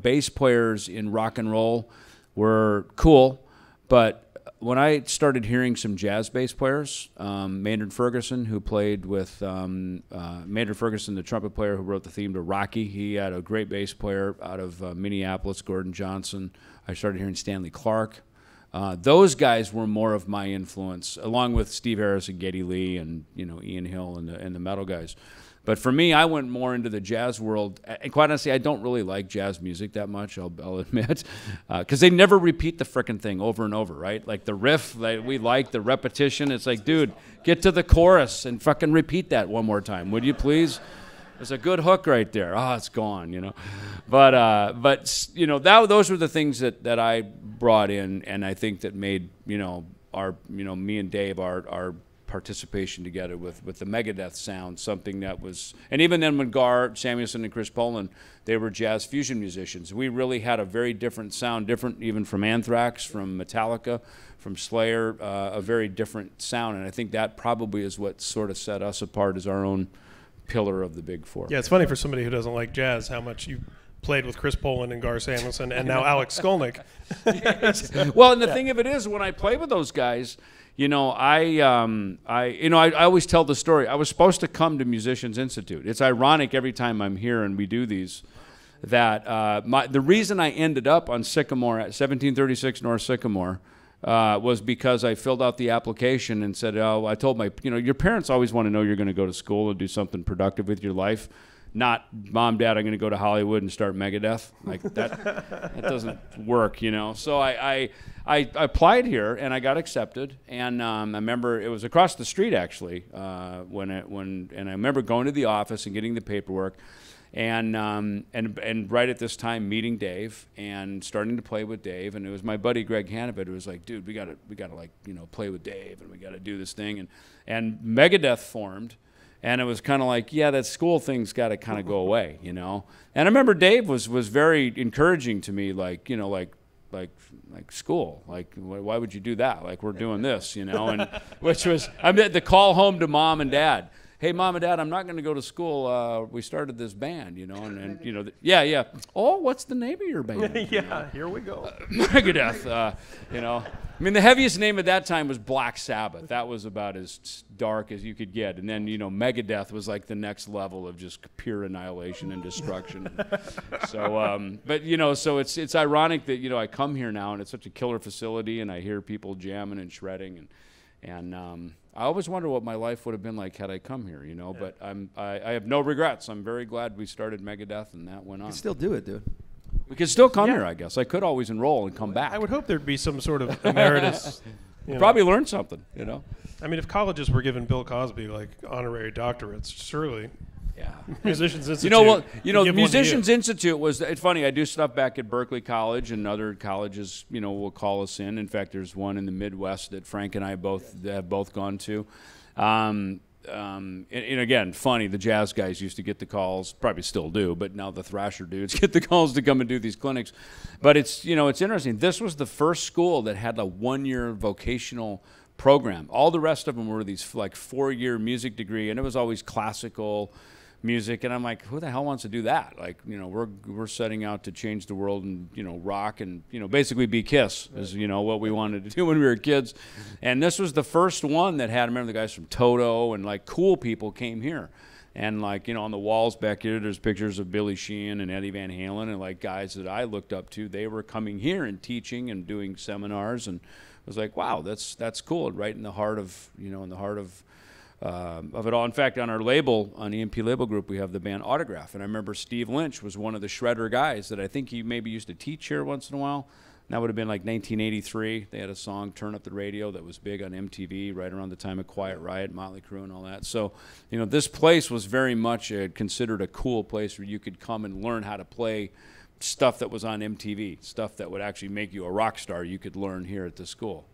Speaker 3: bass players in rock and roll were cool, but when I started hearing some jazz bass players, Maynard Ferguson, who played with Maynard Ferguson, the trumpet player who wrote the theme to Rocky, he had a great bass player out of Minneapolis, Gordon Johnson. I started hearing Stanley Clark, Those guys were more of my influence, along with Steve Harris and Geddy Lee and Ian Hill and the metal guys. But for me, I went more into the jazz world. And quite honestly, I don't really like jazz music that much, I'll admit, because they never repeat the frickin' thing over and over, right? Like the riff, we like the repetition. It's like, dude, get to the chorus and fucking repeat that one more time, would you please? There's a good hook right there. Oh, it's gone, But those were the things that I brought in, and I think that made me and Dave our participation together with the Megadeth sound, something that was, and even then when Gar Samuelson and Chris Poland, they were jazz fusion musicians. We really had a very different sound, different even from Anthrax, from Metallica, from Slayer, a very different sound, and I think that probably is what sort of set us apart as our own pillar of the Big Four.
Speaker 1: Yeah, it's funny for somebody who doesn't like jazz how much you played with Chris Poland and Gar Samuelson and now Alex Skolnick.
Speaker 3: Well, and the thing of it is, when I play with those guys, I always tell the story. I was supposed to come to Musicians Institute. It's ironic every time I'm here and we do these that the reason I ended up on Sycamore at 1736 North Sycamore was because I filled out the application and said, I told your parents always want to know you're going to go to school and do something productive with your life. Not, Mom, Dad, I'm going to go to Hollywood and start Megadeth. Like that doesn't work, So I applied here and I got accepted. And I remember it was across the street actually. And I remember going to the office and getting the paperwork, and right at this time meeting Dave and starting to play with Dave. And it was my buddy Greg Hannibal who was like, dude, we gotta play with Dave and we gotta do this thing. And Megadeth formed. And it was kind of like, yeah, that school thing's got to kind of go away, And I remember Dave was very encouraging to me, like school, like why would you do that? Like we're doing this, and which was the call home to Mom and Dad. Hey, Mom and Dad, I'm not going to go to school. We started this band, yeah. Oh, what's the name of your band?
Speaker 1: Yeah, here we go.
Speaker 3: Megadeth, the heaviest name at that time was Black Sabbath. That was about as dark as you could get. And then, Megadeth was like the next level of just pure annihilation and destruction. So, so it's ironic that, I come here now and it's such a killer facility and I hear people jamming and shredding and I always wonder what my life would have been like had I come here, But I have no regrets. I'm very glad we started Megadeth and that went on.
Speaker 2: You can still do it, dude.
Speaker 3: We could still come here, I guess. I could always enroll and come back.
Speaker 1: I would hope there'd be some sort of emeritus.
Speaker 3: Probably learn something,
Speaker 1: I mean, if colleges were giving Bill Cosby like honorary doctorates, surely.
Speaker 3: Yeah.
Speaker 1: Musicians Institute.
Speaker 3: Musicians Institute was, it's funny, I do stuff back at Berkeley College and other colleges, will call us in. In fact, there's one in the Midwest that Frank and I have both gone to. And again, funny, the jazz guys used to get the calls, probably still do, but now the Thrasher dudes get the calls to come and do these clinics. But it's interesting. This was the first school that had a 1-year vocational program. All the rest of them were these like 4-year music degree, and it was always classical music, and I'm like, who the hell wants to do that? Like, we're setting out to change the world and, rock and, basically be Kiss is, what we wanted to do when we were kids. And this was the first one that had, I remember the guys from Toto and like cool people came here. And like, on the walls back here, there's pictures of Billy Sheehan and Eddie Van Halen and like guys that I looked up to. They were coming here and teaching and doing seminars, and I was like, wow, that's cool. Right in the heart of, of it all. In fact, on our label, on EMP Label Group, we have the band Autograph. And I remember Steve Lynch was one of the Shredder guys that I think he maybe used to teach here once in a while. And that would have been like 1983. They had a song, Turn Up the Radio, that was big on MTV right around the time of Quiet Riot, Motley Crue and all that. So, this place was very much considered a cool place where you could come and learn how to play stuff that was on MTV, stuff that would actually make you a rock star. You could learn here at the school.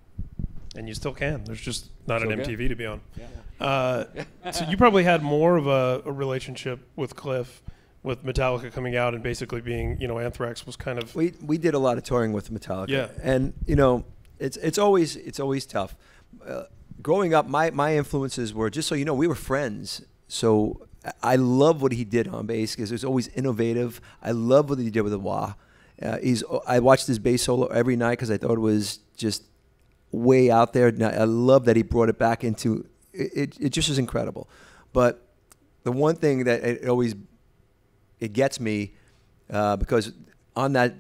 Speaker 1: And you still can. There's just not an
Speaker 3: Still
Speaker 1: MTV to be on. Yeah. So you probably had more of a relationship with Cliff, with Metallica coming out and basically being, Anthrax was kind of.
Speaker 2: We did a lot of touring with Metallica.
Speaker 1: Yeah.
Speaker 2: And it's always tough. Growing up, my influences were, just so you know, we were friends. So I love what he did on bass because it was always innovative. I love what he did with the wah. I watched his bass solo every night because I thought it was just way out there. I love that he brought it back into it. It just is incredible. But the one thing that it gets me because on that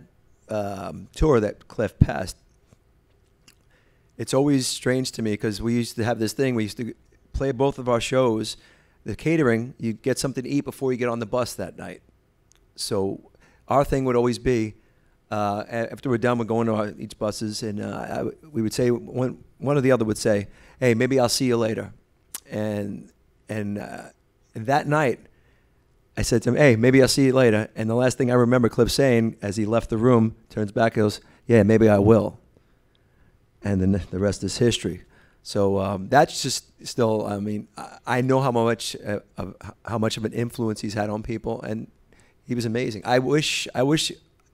Speaker 2: tour that Cliff passed, it's always strange to me because we used to have this thing. We used to play both of our shows. The catering, you get something to eat before you get on the bus that night. So our thing would always be, after we're done, we're going to each buses, and we would say, one or the other would say, hey, maybe I'll see you later. And that night, I said to him, hey, maybe I'll see you later. And the last thing I remember Cliff saying as he left the room, turns back, goes, yeah, maybe I will. And then the rest is history. So that's just still, I mean, I know how much of an influence he's had on people, and he was amazing. I wish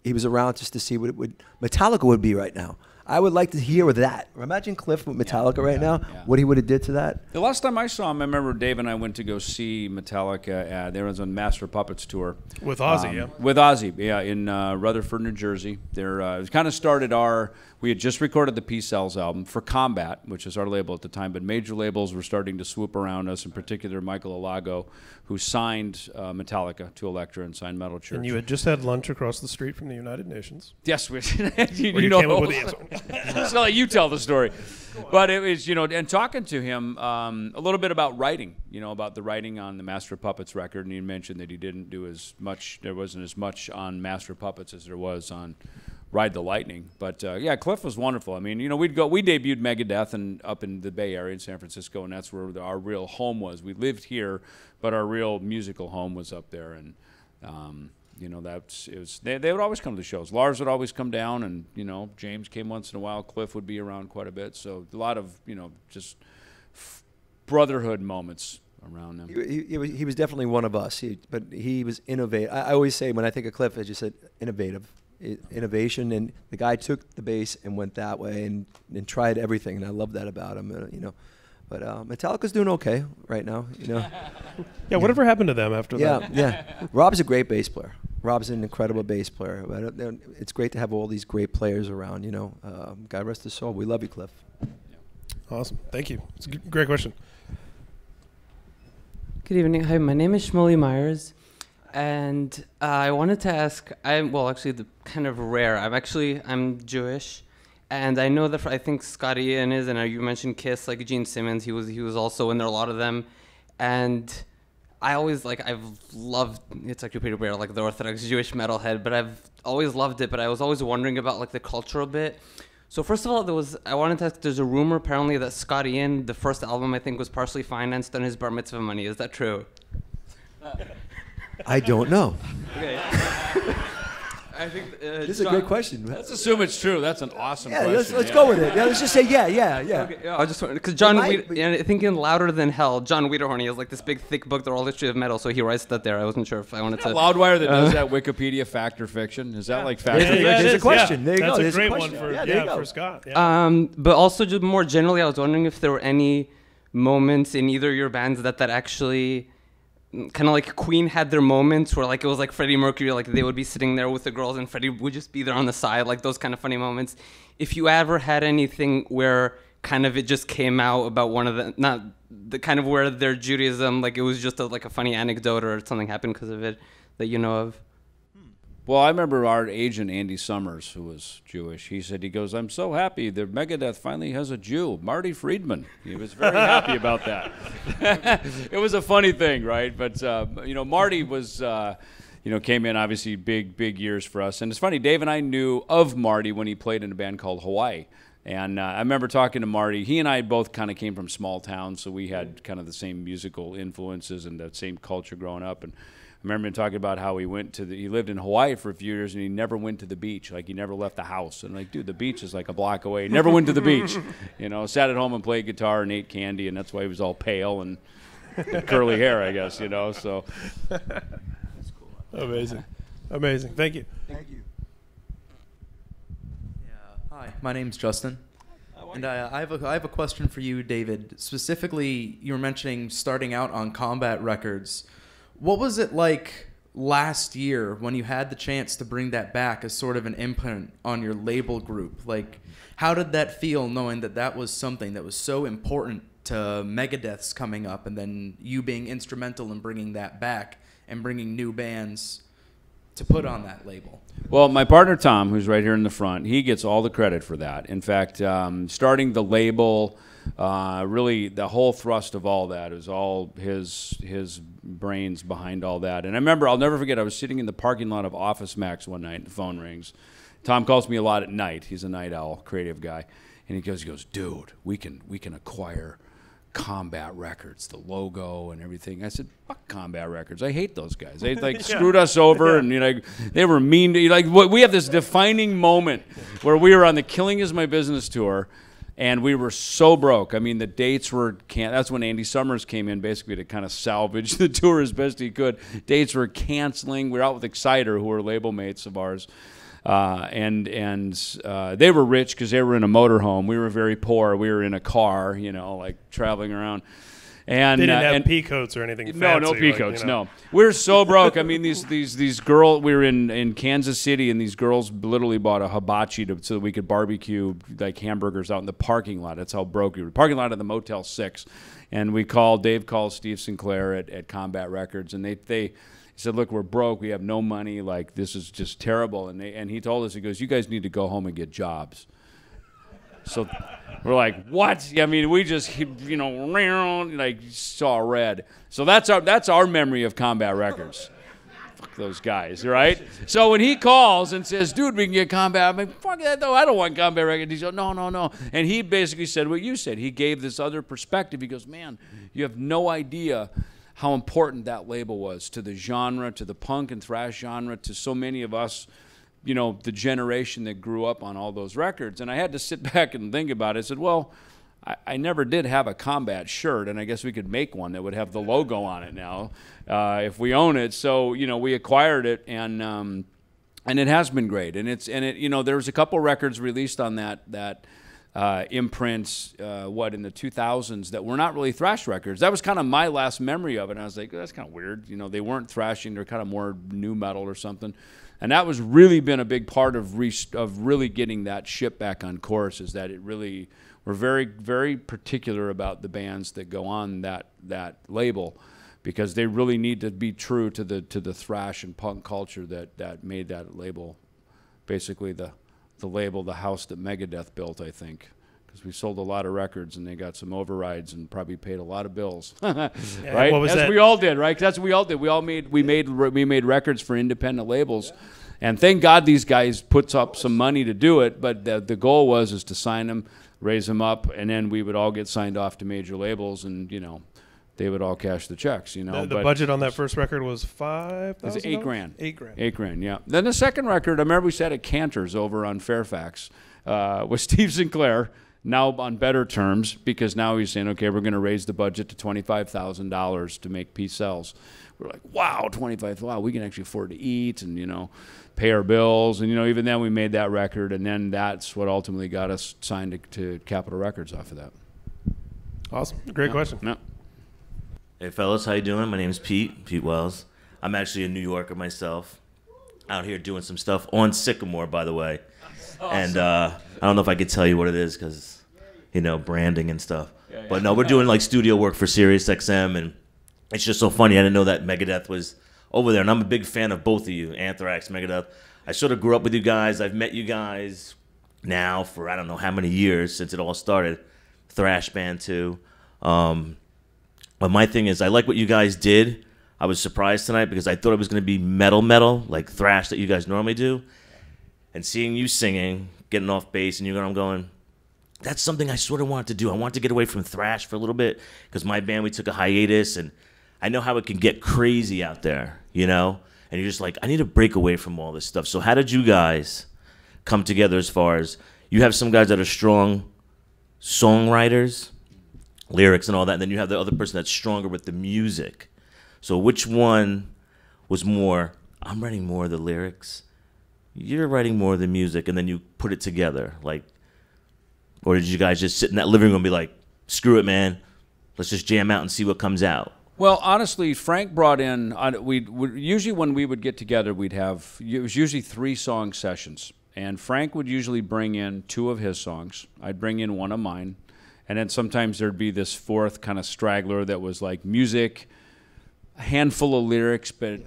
Speaker 2: he was around just to see what Metallica would be right now. I would like to hear that. Imagine Cliff with Metallica right now, what he would have did to that.
Speaker 3: The last time I saw him, I remember Dave and I went to go see Metallica. There was on Master of Puppets tour.
Speaker 1: With Ozzy, yeah.
Speaker 3: With Ozzy, yeah, in Rutherford, New Jersey. It kind of started we had just recorded the Peace Cells album for Combat, which is our label at the time, but major labels were starting to swoop around us, in particular Michael Alago, who signed Metallica to Elektra and signed Metal Church.
Speaker 1: And you had just had lunch across the street from the United Nations.
Speaker 3: Yes,
Speaker 1: you
Speaker 3: know.
Speaker 1: Came up with the answer.
Speaker 3: So you tell the story. But it was, and talking to him a little bit about writing, about the writing on the Master of Puppets record, and he mentioned that he didn't do as much, there wasn't as much on Master of Puppets as there was on Ride the Lightning. But yeah, Cliff was wonderful. I mean, we debuted Megadeth up in the Bay Area in San Francisco, and that's where our real home was. We lived here, but our real musical home was up there, and they would always come to the shows. Lars would always come down, and James came once in a while. Cliff would be around quite a bit, so a lot of just brotherhood moments around him.
Speaker 2: He was definitely one of us, but he was innovative. I always say when I think of Cliff, I just said innovation, and the guy took the bass and went that way and tried everything, and I love that about him. But Metallica's doing okay right now,
Speaker 1: Yeah, whatever happened to them after that?
Speaker 2: Yeah. Rob's a great bass player. Rob's an incredible bass player. But it's great to have all these great players around, God rest his soul. We love you, Cliff.
Speaker 1: Awesome. Thank you. It's a great question.
Speaker 5: Good evening. Hi, my name is Shmuley Myers, and I wanted to ask, the kind of rare. I'm Jewish. And I know that I think Scotty Ian is, and you mentioned Kiss, like Gene Simmons. He was also in there, a lot of them. And I always I've loved. It's actually pretty rare, like the Orthodox Jewish metalhead, but I've always loved it. But I was always wondering about the cultural bit. So first of all, I wanted to ask. There's a rumor apparently that Scotty Ian, the first album, I think, was partially financed on his bar mitzvah money. Is that true?
Speaker 2: I don't know.
Speaker 5: Okay. I think
Speaker 2: this is a great question.
Speaker 3: Let's assume it's true. That's an awesome question.
Speaker 2: Let's go with it. Yeah, let's just say yeah.
Speaker 5: Okay, yeah, I just because John, I think in Louder Than Hell, John Wiederhorn, he has this big thick book, The Oral History of Metal, so he writes that there. I wasn't sure if I wanted to.
Speaker 3: Loudwire that does that Wikipedia fact or fiction. Is that fact or fiction?
Speaker 2: There's a question. There you go.
Speaker 1: That's a great one for Scott.
Speaker 5: Yeah. But also just more generally, I was wondering if there were any moments in either of your bands that actually. Kind of like Queen had their moments where it was like Freddie Mercury, they would be sitting there with the girls and Freddie would just be there on the side, those kind of funny moments. If you ever had anything where kind of it just came out about one of the, not the kind of where their Judaism, it was just a funny anecdote or something happened because of it that you know of.
Speaker 3: Well, I remember our agent, Andy Summers, who was Jewish. He goes, I'm so happy that Megadeth finally has a Jew, Marty Friedman. He was very happy about that. It was a funny thing, right? But, Marty was, came in, obviously, big years for us. And it's funny, Dave and I knew of Marty when he played in a band called Hawaii. And I remember talking to Marty. He and I both kind of came from small towns, so we had kind of the same musical influences and the same culture growing up. And I remember him talking about how he lived in Hawaii for a few years and he never went to the beach. He never left the house. And dude, the beach is a block away. He never went to the beach. Sat at home and played guitar and ate candy, and that's why he was all pale and curly hair, I guess, so. That's cool.
Speaker 1: Amazing. Thank you.
Speaker 2: Thank you.
Speaker 6: Yeah. Hi, my name's Justin. And I have a question for you, David. Specifically, you were mentioning starting out on Combat Records. What was it like last year when you had the chance to bring that back as sort of an imprint on your label group? How did that feel knowing that was something that was so important to Megadeth's coming up and then you being instrumental in bringing that back and bringing new bands to put on that label?
Speaker 3: Well, my partner Tom, who's right here in the front, he gets all the credit for that. In fact, starting the label, really the whole thrust of all that is all his brains behind all that. And I remember, I'll never forget, I was sitting in the parking lot of Office Max one night and the phone rings. Tom calls me a lot at night. He's a night owl, creative guy. And he goes, dude, we can acquire Combat Records, the logo and everything. I said, fuck Combat Records. I hate those guys. They screwed us over, and they were mean to we have this defining moment where we were on the Killing Is My Business tour, and we were so broke. I mean, the dates were that's when Andy Summers came in basically to kind of salvage the tour as best he could. Dates were canceling. We were out with Exciter, who were label mates of ours. And they were rich because they were in a motorhome. We were very poor. We were in a car, traveling around. And
Speaker 1: they didn't have pea coats or anything fancy.
Speaker 3: No pea coats, no. We were so broke. I mean, these girls, we were in Kansas City, and these girls literally bought a hibachi so that we could barbecue hamburgers out in the parking lot. That's how broke we were. Parking lot of the Motel 6. And Dave called Steve Sinclair at Combat Records, and they he said, look, we're broke. We have no money. This is just terrible. And he told us, he goes, you guys need to go home and get jobs. So we're like, what? I mean, we just, saw red. So that's our memory of Combat Records. Fuck those guys, right? So when he calls and says, dude, we can get Combat, I'm like, fuck that, though. I don't want Combat Records. He said, no. And he basically said what you said. He gave this other perspective. He goes, man, you have no idea how important that label was to the genre, to the punk and thrash genre, to so many of us, the generation that grew up on all those records. And I had to sit back and think about it. I said, well, I never did have a Combat shirt, and I guess we could make one that would have the logo on it now if we own it. So, we acquired it, and it has been great. And there was a couple records released on that imprints, in the 2000s that were not really thrash records. That was kind of my last memory of it. And I was like, that's kind of weird. They weren't thrashing. They're kind of more new metal or something. And that was really been a big part of really getting that ship back on course, is that we're very, very particular about the bands that go on that label, because they really need to be true to the thrash and punk culture that made that label basically the label, the house that Megadeth built, I think, because we sold a lot of records and they got some overrides and probably paid a lot of bills, right?
Speaker 1: What was that?
Speaker 3: We all did, right? That's what we all did. We made records for independent labels, and thank God these guys put up some money to do it. But the goal was to sign them, raise them up, and then we would all get signed off to major labels, and they would all cash the checks,
Speaker 1: The budget on that first record was $5,000?
Speaker 3: It was $8,000.
Speaker 1: $8,000.
Speaker 3: Yeah. Then the second record, I remember we sat at Cantor's over on Fairfax with Steve Sinclair, now on better terms, because now he's saying, okay, we're going to raise the budget to $25,000 to make Peace Sells. We're like, wow, wow, we can actually afford to eat and, pay our bills. And, even then we made that record, and then that's what ultimately got us signed to Capitol Records off of that.
Speaker 1: Awesome. Great question.
Speaker 3: Yeah.
Speaker 7: Hey fellas, how you doing? My name's Pete Wells. I'm actually a New Yorker myself, out here doing some stuff on Sycamore, by the way. Awesome. And I don't know if I could tell you what it is because, branding and stuff. Yeah. But no, we're doing studio work for Sirius XM, and it's just so funny. I didn't know that Megadeth was over there, and I'm a big fan of both of you, Anthrax, Megadeth. I sort of grew up with you guys. I've met you guys now for I don't know how many years since it all started. Thrash band too. But my thing is, I like what you guys did. I was surprised tonight because I thought it was going to be metal, like thrash that you guys normally do. And seeing you singing, getting off bass, and I'm going, that's something I sort of wanted to do. I wanted to get away from thrash for a little bit because my band, we took a hiatus, and I know how it can get crazy out there, And you're just like, I need to break away from all this stuff. So how did you guys come together as far as, you have some guys that are strong songwriters, lyrics and all that, and then you have the other person that's stronger with the music. So which one was more, I'm writing more of the lyrics, you're writing more of the music, and then you put it together? Or did you guys just sit in that living room and be like, screw it, man, let's just jam out and see what comes out?
Speaker 3: Well, honestly, Frank brought in, usually when we would get together, it was usually 3 song sessions. And Frank would usually bring in 2 of his songs. I'd bring in 1 of mine. And then sometimes there'd be this 4th kind of straggler that was like music, a handful of lyrics, but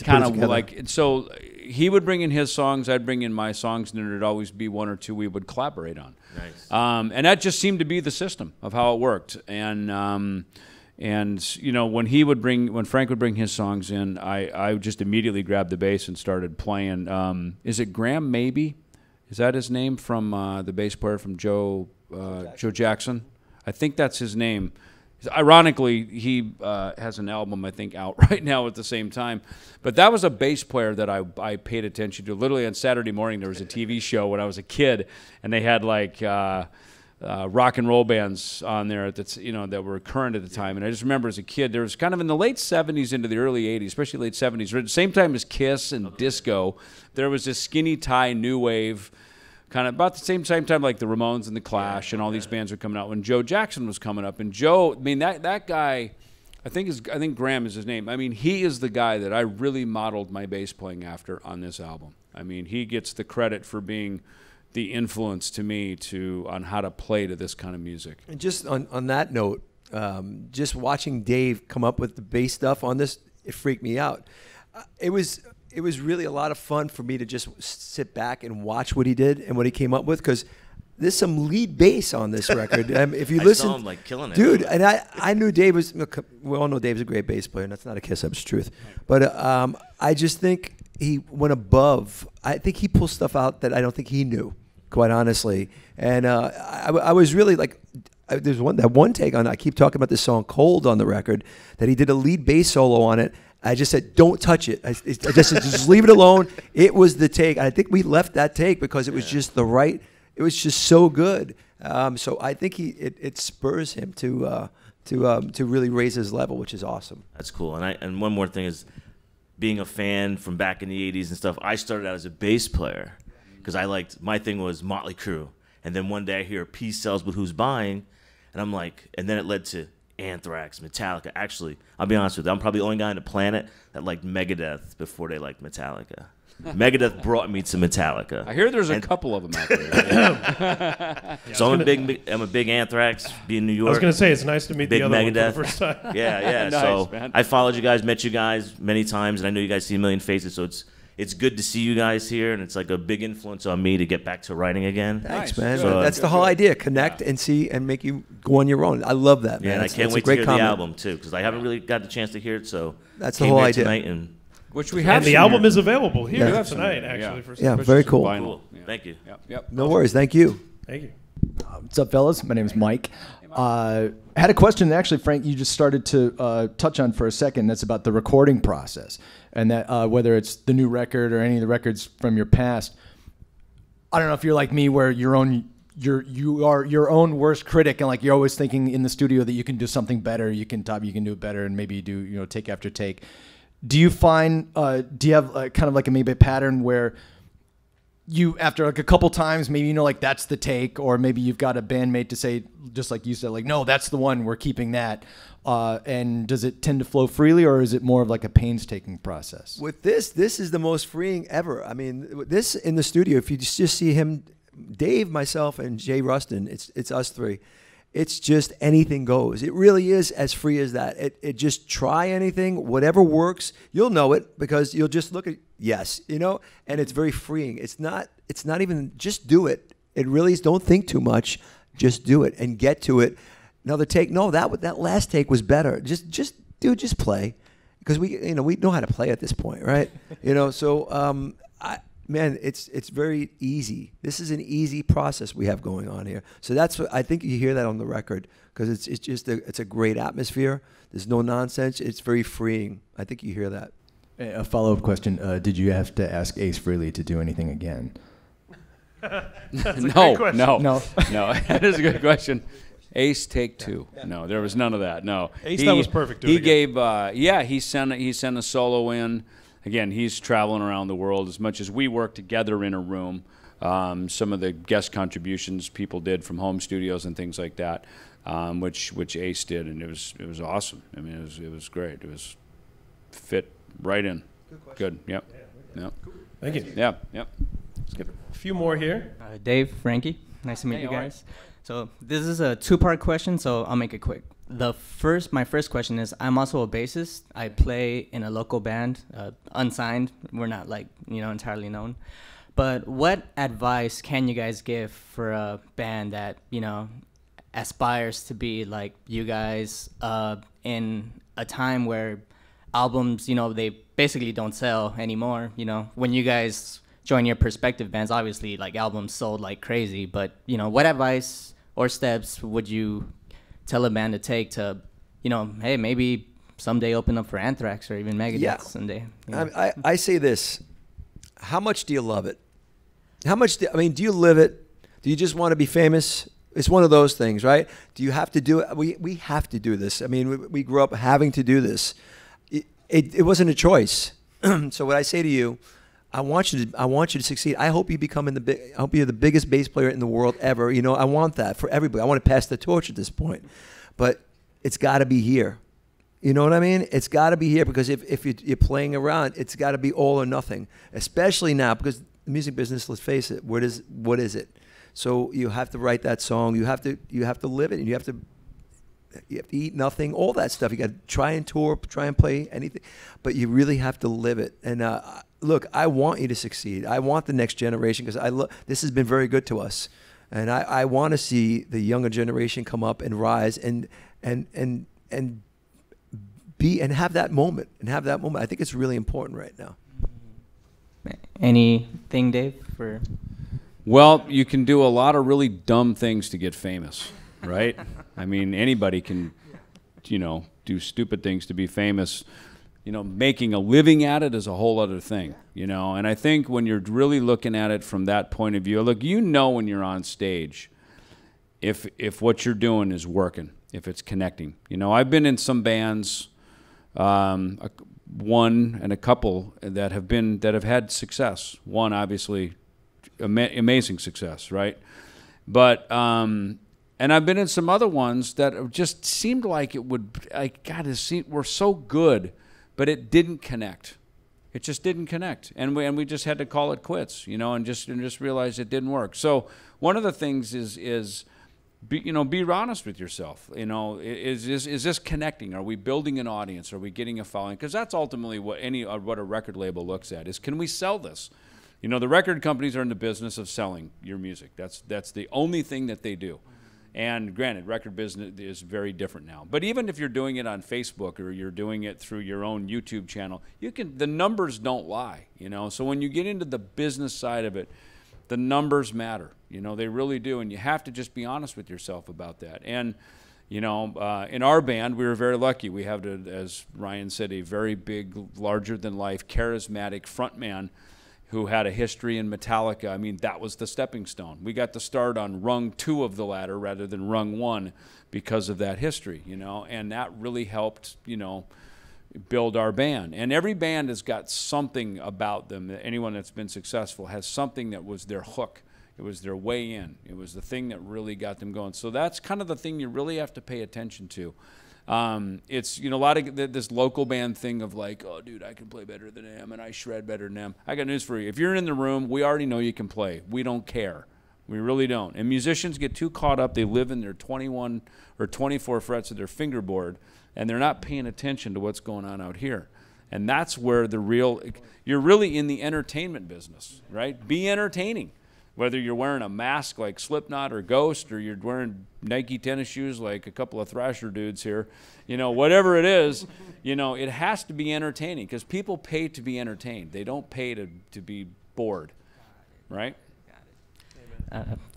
Speaker 3: kind of like, so he would bring in his songs, I'd bring in my songs, and there'd always be one or two we would collaborate on.
Speaker 7: Nice.
Speaker 3: And that just seemed to be the system of how it worked. And you know, when Frank would bring his songs in, I just immediately grabbed the bass and started playing. Is it Graham Maybe? Is that his name from the bass player from Joe Jackson? I think that's his name. Ironically, he has an album, I think, out right now at the same time. But that was a bass player that I paid attention to. Literally on Saturday morning, there was a TV show when I was a kid, and they had like rock and roll bands on there that were current at the time. And I just remember as a kid, there was kind of in the late 70s into the early 80s, especially late 70s, at the same time as Kiss and disco, there was this skinny tie new wave, kind of about the same time like the Ramones and the Clash and all these bands were coming out when Joe Jackson was coming up. And Joe, I mean, that guy, I think Graham is his name. I mean, he is the guy that I really modeled my bass playing after on this album. I mean, he gets the credit for being the influence to me on how to play to this kind of music.
Speaker 2: And just on that note, just watching Dave come up with the bass stuff on this, it freaked me out. It was really a lot of fun for me to just sit back and watch what he did and what he came up with, because there's some lead bass on this record. If you listen,
Speaker 7: saw him like killing it,
Speaker 2: dude. And I knew Dave was. We all know Dave's a great bass player, and that's not a kiss up, it's truth. But I just think he went above. I think he pulled stuff out that I don't think he knew, quite honestly. And I was really like. There's one take on. I keep talking about this song "Cold" on the record, that he did a lead bass solo on it. I just said, don't touch it. I just said, just leave it alone. It was the take. I think we left that take because it was just the right. It was just so good. So I think it spurs him to really raise his level, which is awesome.
Speaker 7: That's cool. And one more thing is, being a fan from back in the 80s and stuff, I started out as a bass player because my thing was Motley Crue. And then one day I hear Peace Sells But Who's Buying, and I'm like, and then it led to Anthrax, Metallica. Actually, I'll be honest with you, I'm probably the only guy on the planet that liked Megadeth before they liked Metallica. Megadeth brought me to Metallica.
Speaker 3: I hear there's a couple of them out there.
Speaker 7: So I'm a big Anthrax, being in New York.
Speaker 1: I was going to say, it's nice to meet
Speaker 7: big
Speaker 1: the other
Speaker 7: Megadeth.
Speaker 1: one for the first time.
Speaker 7: Yeah.
Speaker 3: Nice,
Speaker 7: So
Speaker 3: man.
Speaker 7: I followed you guys, met you guys many times, and I know you guys see a million faces, so it's good to see you guys here, and it's like a big influence on me to get back to writing again.
Speaker 2: Thanks,
Speaker 3: Nice.
Speaker 2: man.
Speaker 7: So,
Speaker 2: That's the whole idea. Connect and see and make you go on your own. I love that, man.
Speaker 7: Yeah, and I
Speaker 2: It's
Speaker 7: can't
Speaker 2: a
Speaker 7: wait to
Speaker 2: great
Speaker 7: hear
Speaker 2: comment.
Speaker 7: the album, too, because I haven't really got the chance to hear it, so
Speaker 2: That's the
Speaker 7: came
Speaker 2: whole
Speaker 7: here
Speaker 2: idea.
Speaker 7: tonight, and
Speaker 3: Which we have.
Speaker 1: And the album is available here
Speaker 2: Yeah.
Speaker 1: tonight, actually. For
Speaker 2: Yeah,
Speaker 1: some-
Speaker 2: very cool.
Speaker 3: Vinyl.
Speaker 7: cool.
Speaker 3: Yeah.
Speaker 7: Thank you.
Speaker 3: Yep.
Speaker 2: No worries. Thank you.
Speaker 1: Thank you.
Speaker 8: What's up, fellas? My name is Mike. I had a question that actually, Frank, you just started to touch on for a second. That's about the recording process, and that whether it's the new record or any of the records from your past. I don't know if you're like me, where you are your own worst critic, and like you're always thinking in the studio that you can do something better, you can do it better, and maybe you do take after take. Do you find do you have kind of like maybe a pattern where you, after like a couple times, maybe like that's the take, or maybe you've got a bandmate to say, just like you said, like, no, that's the one, we're keeping that. And does it tend to flow freely, or is it more of like a painstaking process?
Speaker 2: With this is the most freeing ever. I mean, this in the studio, if you just see him, Dave, myself, and Jay Rustin, it's us three. It's just anything goes. It really is as free as that. It just try anything, whatever works. You'll know it because you'll just look at yes, and it's very freeing. It's not even just do it. It really is. Don't think too much. Just do it and get to it. Another take. No, that last take was better. Just play, because we know how to play at this point, right? So man, it's very easy. This is an easy process we have going on here. So that's what I think you hear that on the record, because it's a great atmosphere. There's no nonsense. It's very freeing. I think you hear that.
Speaker 8: A follow-up question: did you have to ask Ace Frehley to do anything again?
Speaker 3: No. That is a good question. Ace, take two. No, there was none of that. No,
Speaker 1: Ace, that was perfect.
Speaker 3: He gave. He sent a solo in. Again, he's traveling around the world. As much as we work together in a room, some of the guest contributions people did from home studios and things like that, which Ace did, and it was awesome. I mean, it was great. It was fit right in. Good. Yep. Yep.
Speaker 1: Thank you.
Speaker 3: Yeah. Yep.
Speaker 1: Skip a few more here.
Speaker 9: Dave, Frankie, nice to meet you guys. So this is a two-part question, so I'll make it quick. My first question is, I'm also a bassist. I play in a local band, unsigned. We're not like, entirely known. But what advice can you guys give for a band that, aspires to be like you guys in a time where albums, they basically don't sell anymore? When you guys join your perspective bands, obviously like albums sold like crazy, but what advice or steps would you tell a band to take to, hey, maybe someday open up for Anthrax or even Megadeth someday?
Speaker 2: I say this: how much do you love it? How much? Do you live it? Do you just want to be famous? It's one of those things, right? Do you have to do it? We have to do this. We grew up having to do this. It wasn't a choice. So what I say to you, I want you to succeed. I hope you I hope you're the biggest bass player in the world ever. I want that for everybody. I want to pass the torch at this point, but it's got to be here. You know what I mean? It's got to be here, because if you're playing around, it's got to be all or nothing. Especially now, because the music business, let's face it, what is it? So you have to write that song. You have to live it, and you have to eat nothing, all that stuff. You got to try and tour, try and play anything, but you really have to live it. And look, I want you to succeed. I want the next generation, because this has been very good to us, and I want to see the younger generation come up and rise and have that moment. I think it's really important right now.
Speaker 9: Anything, Dave?
Speaker 3: Well, you can do a lot of really dumb things to get famous, right? Anybody can, do stupid things to be famous. Making a living at it is a whole other thing, And I think when you're really looking at it from that point of view, look, when you're on stage, if what you're doing is working, if it's connecting. I've been in some bands, one and a couple that have had success. One, obviously, amazing success, right? But and I've been in some other ones that just seemed like it would. We're so good, but it didn't connect. It just didn't connect, and we just had to call it quits, and just realize it didn't work. So one of the things is be honest with yourself. Is this connecting? Are we building an audience? Are we getting a following? Because that's ultimately what a record label looks at, is, can we sell this? The record companies are in the business of selling your music. That's the only thing that they do. And granted, record business is very different now. But even if you're doing it on Facebook or you're doing it through your own YouTube channel, the numbers don't lie. So when you get into the business side of it, the numbers matter. They really do, and you have to just be honest with yourself about that. And in our band, we were very lucky. We have, as Ryan said, a very big, larger-than-life, charismatic frontman who had a history in Metallica. That was the stepping stone. We got to start on rung 2 of the ladder rather than rung 1 because of that history, and that really helped, build our band. And every band has got something about them. Anyone that's been successful has something that was their hook. It was their way in. It was the thing that really got them going. So that's kind of the thing you really have to pay attention to. It's, a lot of this local band thing of like, oh, dude, I can play better than them, and I shred better than them. I got news for you. If you're in the room, we already know you can play. We don't care. We really don't. And musicians get too caught up. They live in their 21 or 24 frets of their fingerboard, and they're not paying attention to what's going on out here. And that's where you're really in the entertainment business, right? Be entertaining. Whether you're wearing a mask like Slipknot or Ghost, or you're wearing Nike tennis shoes like a couple of Thrasher dudes here, whatever it is, it has to be entertaining, because people pay to be entertained. They don't pay to be bored, right?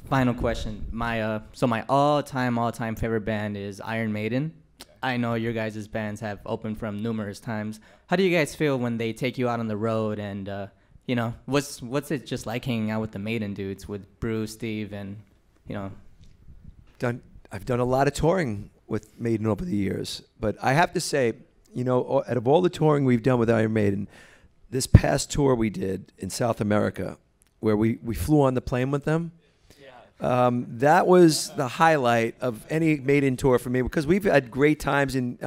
Speaker 9: Final question. My all-time favorite band is Iron Maiden. I know your guys' bands have opened from numerous times. How do you guys feel when they take you out on the road, and what's it just like hanging out with the Maiden dudes, with Bruce, Steve, and
Speaker 2: I've done a lot of touring with Maiden over the years, but I have to say, out of all the touring we've done with Iron Maiden, this past tour we did in South America, where we flew on the plane with them, that was the highlight of any Maiden tour for me, because we've had great times in,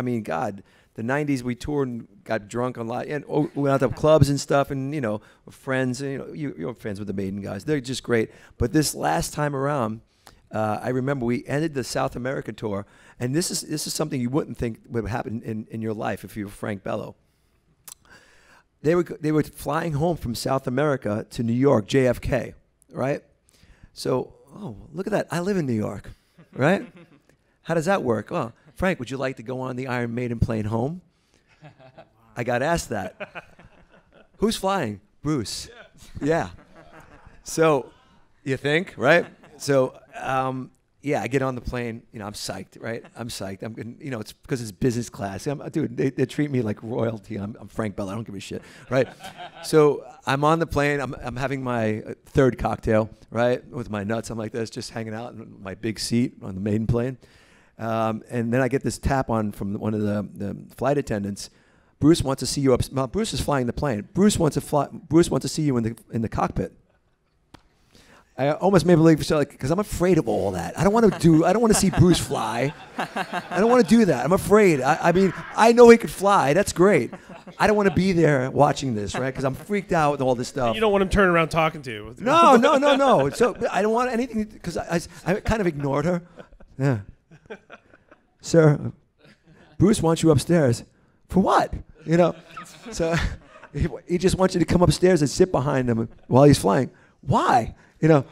Speaker 2: the 90s we toured and got drunk a lot, and we went out to clubs and stuff, and we're friends, and you're friends with the Maiden guys. They're just great. But this last time around, I remember we ended the South America tour, and this is something you wouldn't think would happen in your life if you were Frank Bello. They were flying home from South America to New York, JFK, right? So, oh, look at that. I live in New York, right? How does that work? Oh, Frank, would you like to go on the Iron Maiden plane home? I got asked that. Who's flying? Bruce. Yeah. So, you think, right? So, yeah, I get on the plane. You know, I'm psyched, right? I'm psyched. I'm getting, you know, it's because it's business class. Dude, they treat me like royalty. I'm Frank Bello. I don't give a shit, right? So I'm on the plane. I'm having my third cocktail, right, with my nuts. I'm like this, just hanging out in my big seat on the Maiden plane. And then I get this tap on from one of the flight attendants. Bruce wants to see you up. Well, Bruce is flying the plane. Bruce wants to see you in the cockpit. I almost made believe because I'm afraid of all that. I don't want to see Bruce fly. I don't want to do that. I'm afraid. I mean, I know he could fly. That's great. I don't want to be there watching this, right? Because I'm freaked out with all this stuff.
Speaker 1: And you don't want him turning around talking to you.
Speaker 2: No. So I don't want anything because I kind of ignored her. Yeah. Sir, Bruce wants you upstairs. For what? You know? So he just wants you to come upstairs and sit behind him while he's flying. Why? You know?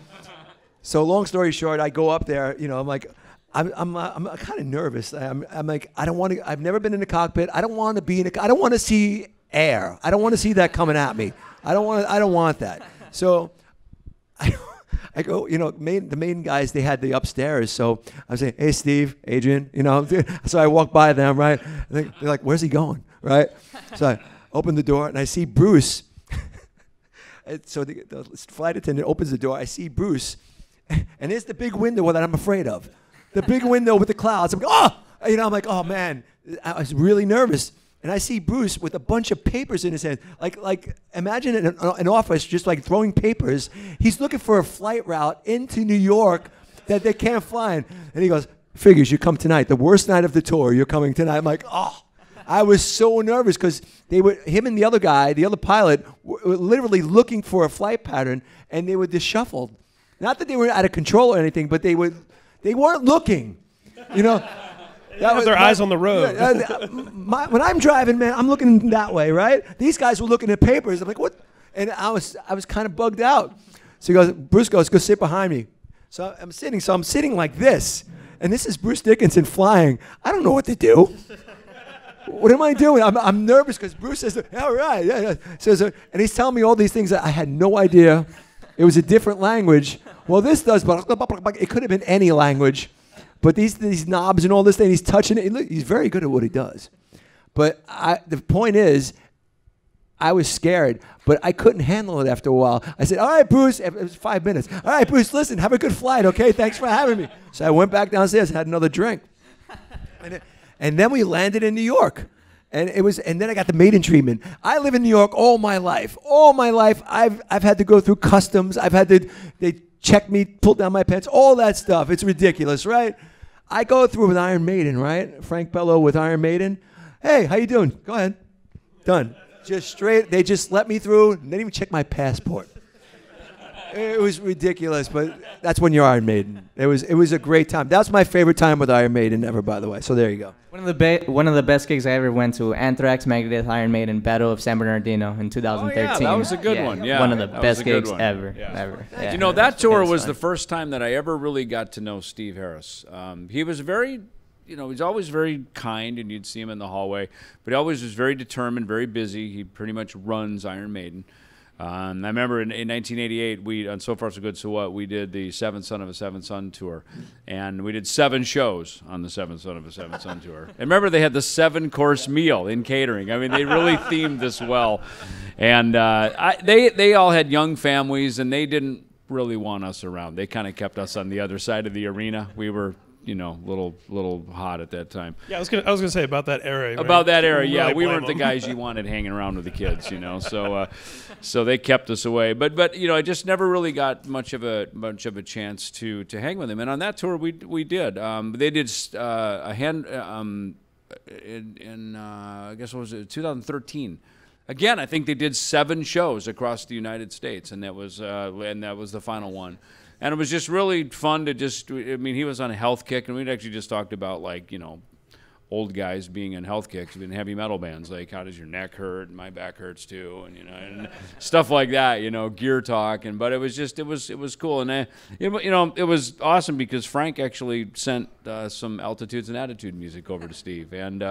Speaker 2: So long story short, I go up there. You know, I'm like, I'm kind of nervous. I'm like, I don't want to. I've never been in the cockpit. I don't want to be in I don't want to see air. I don't want to see that coming at me. I don't want that. So I go, you know, the Maiden guys, they had the upstairs. So I'm saying, hey, Steve, Adrian, you know. So I walk by them, right? And they're like, where's he going, right? So I open the door, and I see Bruce. So the flight attendant opens the door. I see Bruce, and there's the big window that I'm afraid of. The big window with the clouds. I'm like, oh! You know, I'm like, oh, man. I was really nervous. And I see Bruce with a bunch of papers in his hand. Like imagine an office just like throwing papers. He's looking for a flight route into New York that they can't find. And he goes, figures you come tonight. The worst night of the tour, you're coming tonight. I'm like, oh. I was so nervous because him and the other guy, the other pilot, were literally looking for a flight pattern, and they were disheveled. Not that they were out of control or anything, but they weren't looking, you know.
Speaker 1: They have their eyes on the road.
Speaker 2: When I'm driving, man, I'm looking that way, right? These guys were looking at papers. I'm like, what? And I was kind of bugged out. So Bruce goes, go sit behind me. So I'm sitting like this, and this is Bruce Dickinson flying. I don't know what to do. What am I doing? I'm nervous because Bruce says, all right. Yeah. And he's telling me all these things that I had no idea. It was a different language. Well, this does, but it could have been any language. But these knobs and all this thing, he's touching it. He's very good at what he does. But the point is, I was scared, but I couldn't handle it after a while. I said, all right, Bruce. It was 5 minutes. All right, Bruce, listen, have a good flight, okay? Thanks for having me. So I went back downstairs, had another drink. And then we landed in New York. And then I got the Maiden treatment. I live in New York all my life. All my life, I've had to go through customs. They check me, pull down my pants, all that stuff. It's ridiculous, right? I go through with Iron Maiden, right? Frank Bello with Iron Maiden. Hey, how you doing? Go ahead. Done. Just straight. They just let me through. They didn't even check my passport. It was ridiculous, but that's when you're Iron Maiden. It was a great time. That's my favorite time with Iron Maiden ever, by the way. So there you go.
Speaker 9: One of the best gigs I ever went to: Anthrax, Megadeth, Iron Maiden, Battle of San Bernardino in 2013.
Speaker 3: Oh, yeah, that was a good one. Yeah,
Speaker 9: one of the best gigs
Speaker 3: one.
Speaker 9: ever.
Speaker 3: Yeah.
Speaker 9: Ever. Yeah.
Speaker 3: You know, that tour was the first time that I ever really got to know Steve Harris. He was very, he's always very kind, and you'd see him in the hallway, but he always was very determined, very busy. He pretty much runs Iron Maiden. I remember in 1988, we on So Far So Good So What, we did the Seventh Son of a Seventh Son tour, and we did 7 shows on the Seventh Son of a Seventh Son tour. And remember, they had the 7-course meal in catering. I mean, they really themed this well, and they all had young families, and they didn't really want us around. They kind of kept us on the other side of the arena. We were, little hot at that time.
Speaker 1: Yeah, I was gonna say about that era.
Speaker 3: About that era, yeah,
Speaker 1: really
Speaker 3: we weren't the guys you wanted hanging around with the kids, So they kept us away. But I just never really got much of a chance to hang with them. And on that tour, we did. They did a hand in I guess what was it, 2013. Again, I think they did 7 shows across the United States, and that was the final one. And it was just really fun to I mean, he was on a health kick, and we'd actually just talked about, like, old guys being in health kicks in heavy metal bands, like, how does your neck hurt? And my back hurts too, and and stuff like that, gear talk. But it was just it was cool, and it was awesome because Frank actually sent some Altitudes and Attitude music over to Steve, and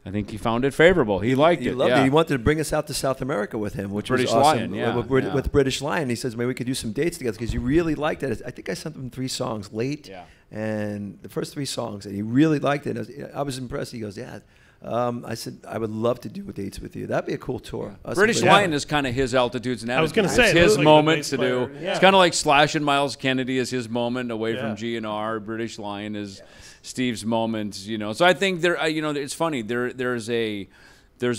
Speaker 3: I think he found it favorable. He liked it.
Speaker 2: He loved it. He wanted to bring us out to South America with him, which
Speaker 3: British
Speaker 2: was awesome.
Speaker 3: Lion,
Speaker 2: With British Lion, he says maybe we could do some dates together because he really liked it. I think I sent him 3 songs late, and the first 3 songs, and he really liked it. I was impressed. He goes, yeah. I said, I would love to do dates with you. That'd be a cool tour.
Speaker 3: British Lion is kind of his Altitudes and Attitudes.
Speaker 1: I was going to say,
Speaker 3: it's his
Speaker 1: like
Speaker 3: moment to do.
Speaker 1: Yeah.
Speaker 3: It's kind of like Slash and Miles Kennedy is his moment away from G&R. British Lion is Steve's moment. So I think it's funny. There's a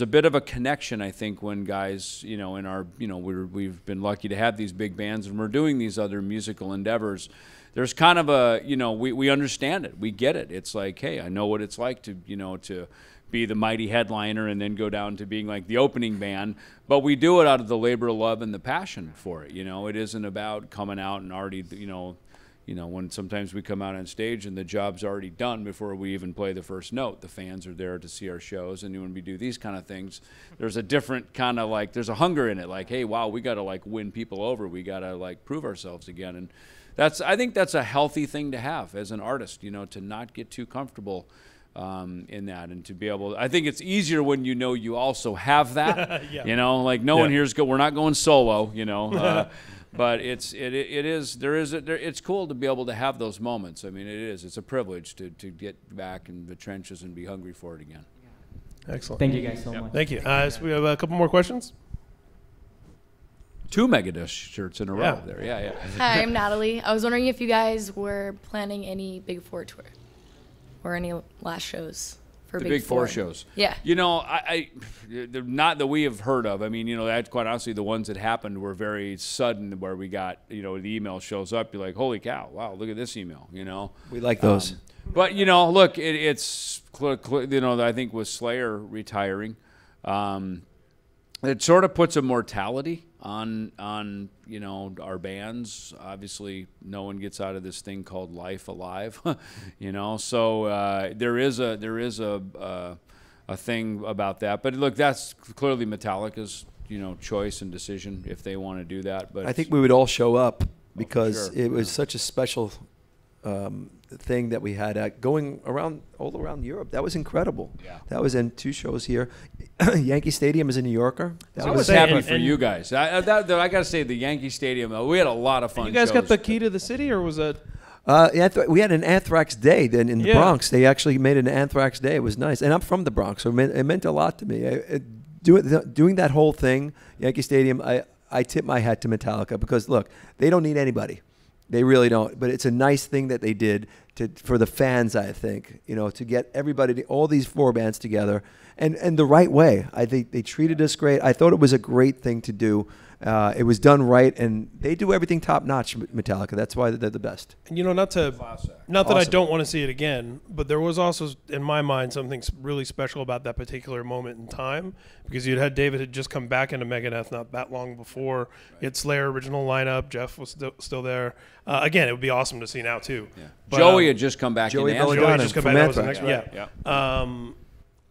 Speaker 3: bit of a connection, I think, when guys, in our, we've been lucky to have these big bands and we're doing these other musical endeavors. There's kind of a, we understand it. We get it. It's like, hey, I know what it's like to, to be the mighty headliner and then go down to being like the opening band. But we do it out of the labor of love and the passion for it. It isn't about coming out and already, when sometimes we come out on stage and the job's already done before we even play the first note. The fans are there to see our shows, and when we do these kind of things, there's a different kind of like, there's a hunger in it. Like, hey, wow, we got to like win people over. We got to like prove ourselves again. And I think that's a healthy thing to have as an artist, to not get too comfortable in that, and to be able. I think it's easier when you also have that. Like no one here's we're not going solo. But it's cool to be able to have those moments. I mean, it's a privilege to get back in the trenches and be hungry for it again.
Speaker 1: Excellent.
Speaker 9: Thank you guys so much.
Speaker 1: Thank you. So we have a couple more questions.
Speaker 3: 2 Megadeth shirts in a row there. Yeah.
Speaker 10: Hi, I'm Natalie. I was wondering if you guys were planning any Big 4 tour or any last shows for
Speaker 3: the Big 4 shows.
Speaker 10: Yeah.
Speaker 3: They're not that we have heard of. I mean, quite honestly, the ones that happened were very sudden, where we got, the email shows up. You're like, holy cow, wow, look at this email,
Speaker 2: We like those.
Speaker 3: But, look, it's, I think with Slayer retiring, it sort of puts a mortality on our bands. Obviously, no one gets out of this thing called life alive, So there is a thing about that. But look, that's clearly Metallica's choice and decision if they want to do that. But
Speaker 2: I think we would all show up because
Speaker 3: sure.
Speaker 2: it was such a special thing that we had going all around Europe. That was incredible.
Speaker 3: Yeah.
Speaker 2: That was in 2 shows here. Yankee Stadium is in New Yorker.
Speaker 3: I was happy for you guys. I got to say, the Yankee Stadium, we had a lot of fun.
Speaker 1: You guys
Speaker 3: shows.
Speaker 1: got the key to the city, or was it?
Speaker 2: We had an Anthrax day then in the Bronx. They actually made an Anthrax day. It was nice. And I'm from the Bronx, so it meant a lot to me. Doing that whole thing, Yankee Stadium, I tip my hat to Metallica because, look, they don't need anybody. They really don't. But it's a nice thing that they did for the fans, I think, to get everybody, all these 4 bands together and the right way. I think they treated us great. I thought it was a great thing to do. It was done right, and they do everything top notch, Metallica. That's why they're the best.
Speaker 1: And not that I don't want to see it again, but there was also, in my mind, something really special about that particular moment in time, because David had just come back into Megadeth not that long before. Right. You had Slayer original lineup. Jeff was still there. Again, it would be awesome to see now too.
Speaker 3: Yeah. But, Joey had just come back. Joey
Speaker 2: had
Speaker 1: just come back. That was the next,
Speaker 3: yeah.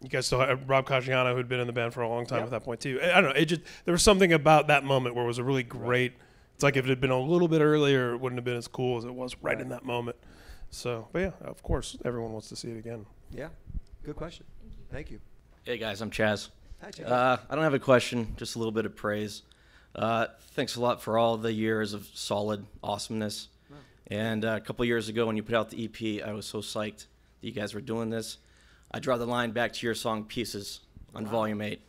Speaker 1: You guys still had Rob Caggiano, who'd been in the band for a long time at that point too. I don't know. There was something about that moment where it was a really great. It's like if it had been a little bit earlier, it wouldn't have been as cool as it was right in that moment. So, but yeah, of course, everyone wants to see it again.
Speaker 2: Yeah, good question. Thank you.
Speaker 11: Hey guys, I'm Chaz.
Speaker 2: Hi, Chaz.
Speaker 11: I don't have a question, just a little bit of praise. Thanks a lot for all the years of solid awesomeness. Wow. And a couple years ago when you put out the EP, I was so psyched that you guys were doing this. I draw the line back to your song Pieces on Volume 8.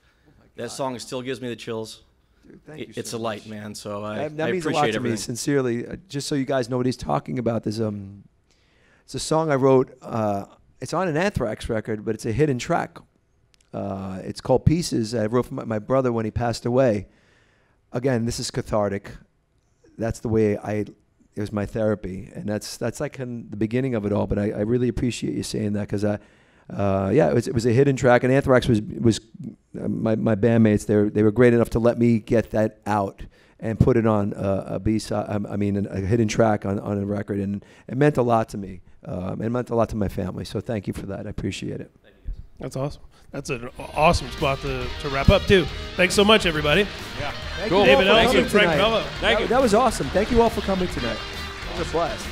Speaker 11: That song still gives me the chills.
Speaker 2: Dude, thank you
Speaker 11: it's
Speaker 2: so
Speaker 11: a light,
Speaker 2: much.
Speaker 11: Man. So I
Speaker 2: that means
Speaker 11: appreciate
Speaker 2: a lot to
Speaker 11: everything.
Speaker 2: me, sincerely. Just so you guys know what he's talking about, there's it's a song I wrote. It's on an Anthrax record, but it's a hidden track. It's called Pieces. I wrote for my brother when he passed away. Again, this is cathartic. That's the way it was my therapy, and that's like the beginning of it all. But I really appreciate you saying that because it was a hidden track, and Anthrax was my bandmates. They were great enough to let me get that out, and put it on a B-side, a hidden track on a record, and it meant a lot to me. It meant a lot to my family, so thank you for that. I appreciate it.
Speaker 1: That's awesome. That's an awesome spot to wrap up, too. Thanks so much, everybody.
Speaker 2: Yeah.
Speaker 3: Cool.
Speaker 1: David
Speaker 2: all for
Speaker 1: Ellefson
Speaker 2: coming
Speaker 1: and Frank
Speaker 2: tonight.
Speaker 1: Bello.
Speaker 3: Thank you.
Speaker 2: That was awesome. Thank you all for coming tonight. It was a blast.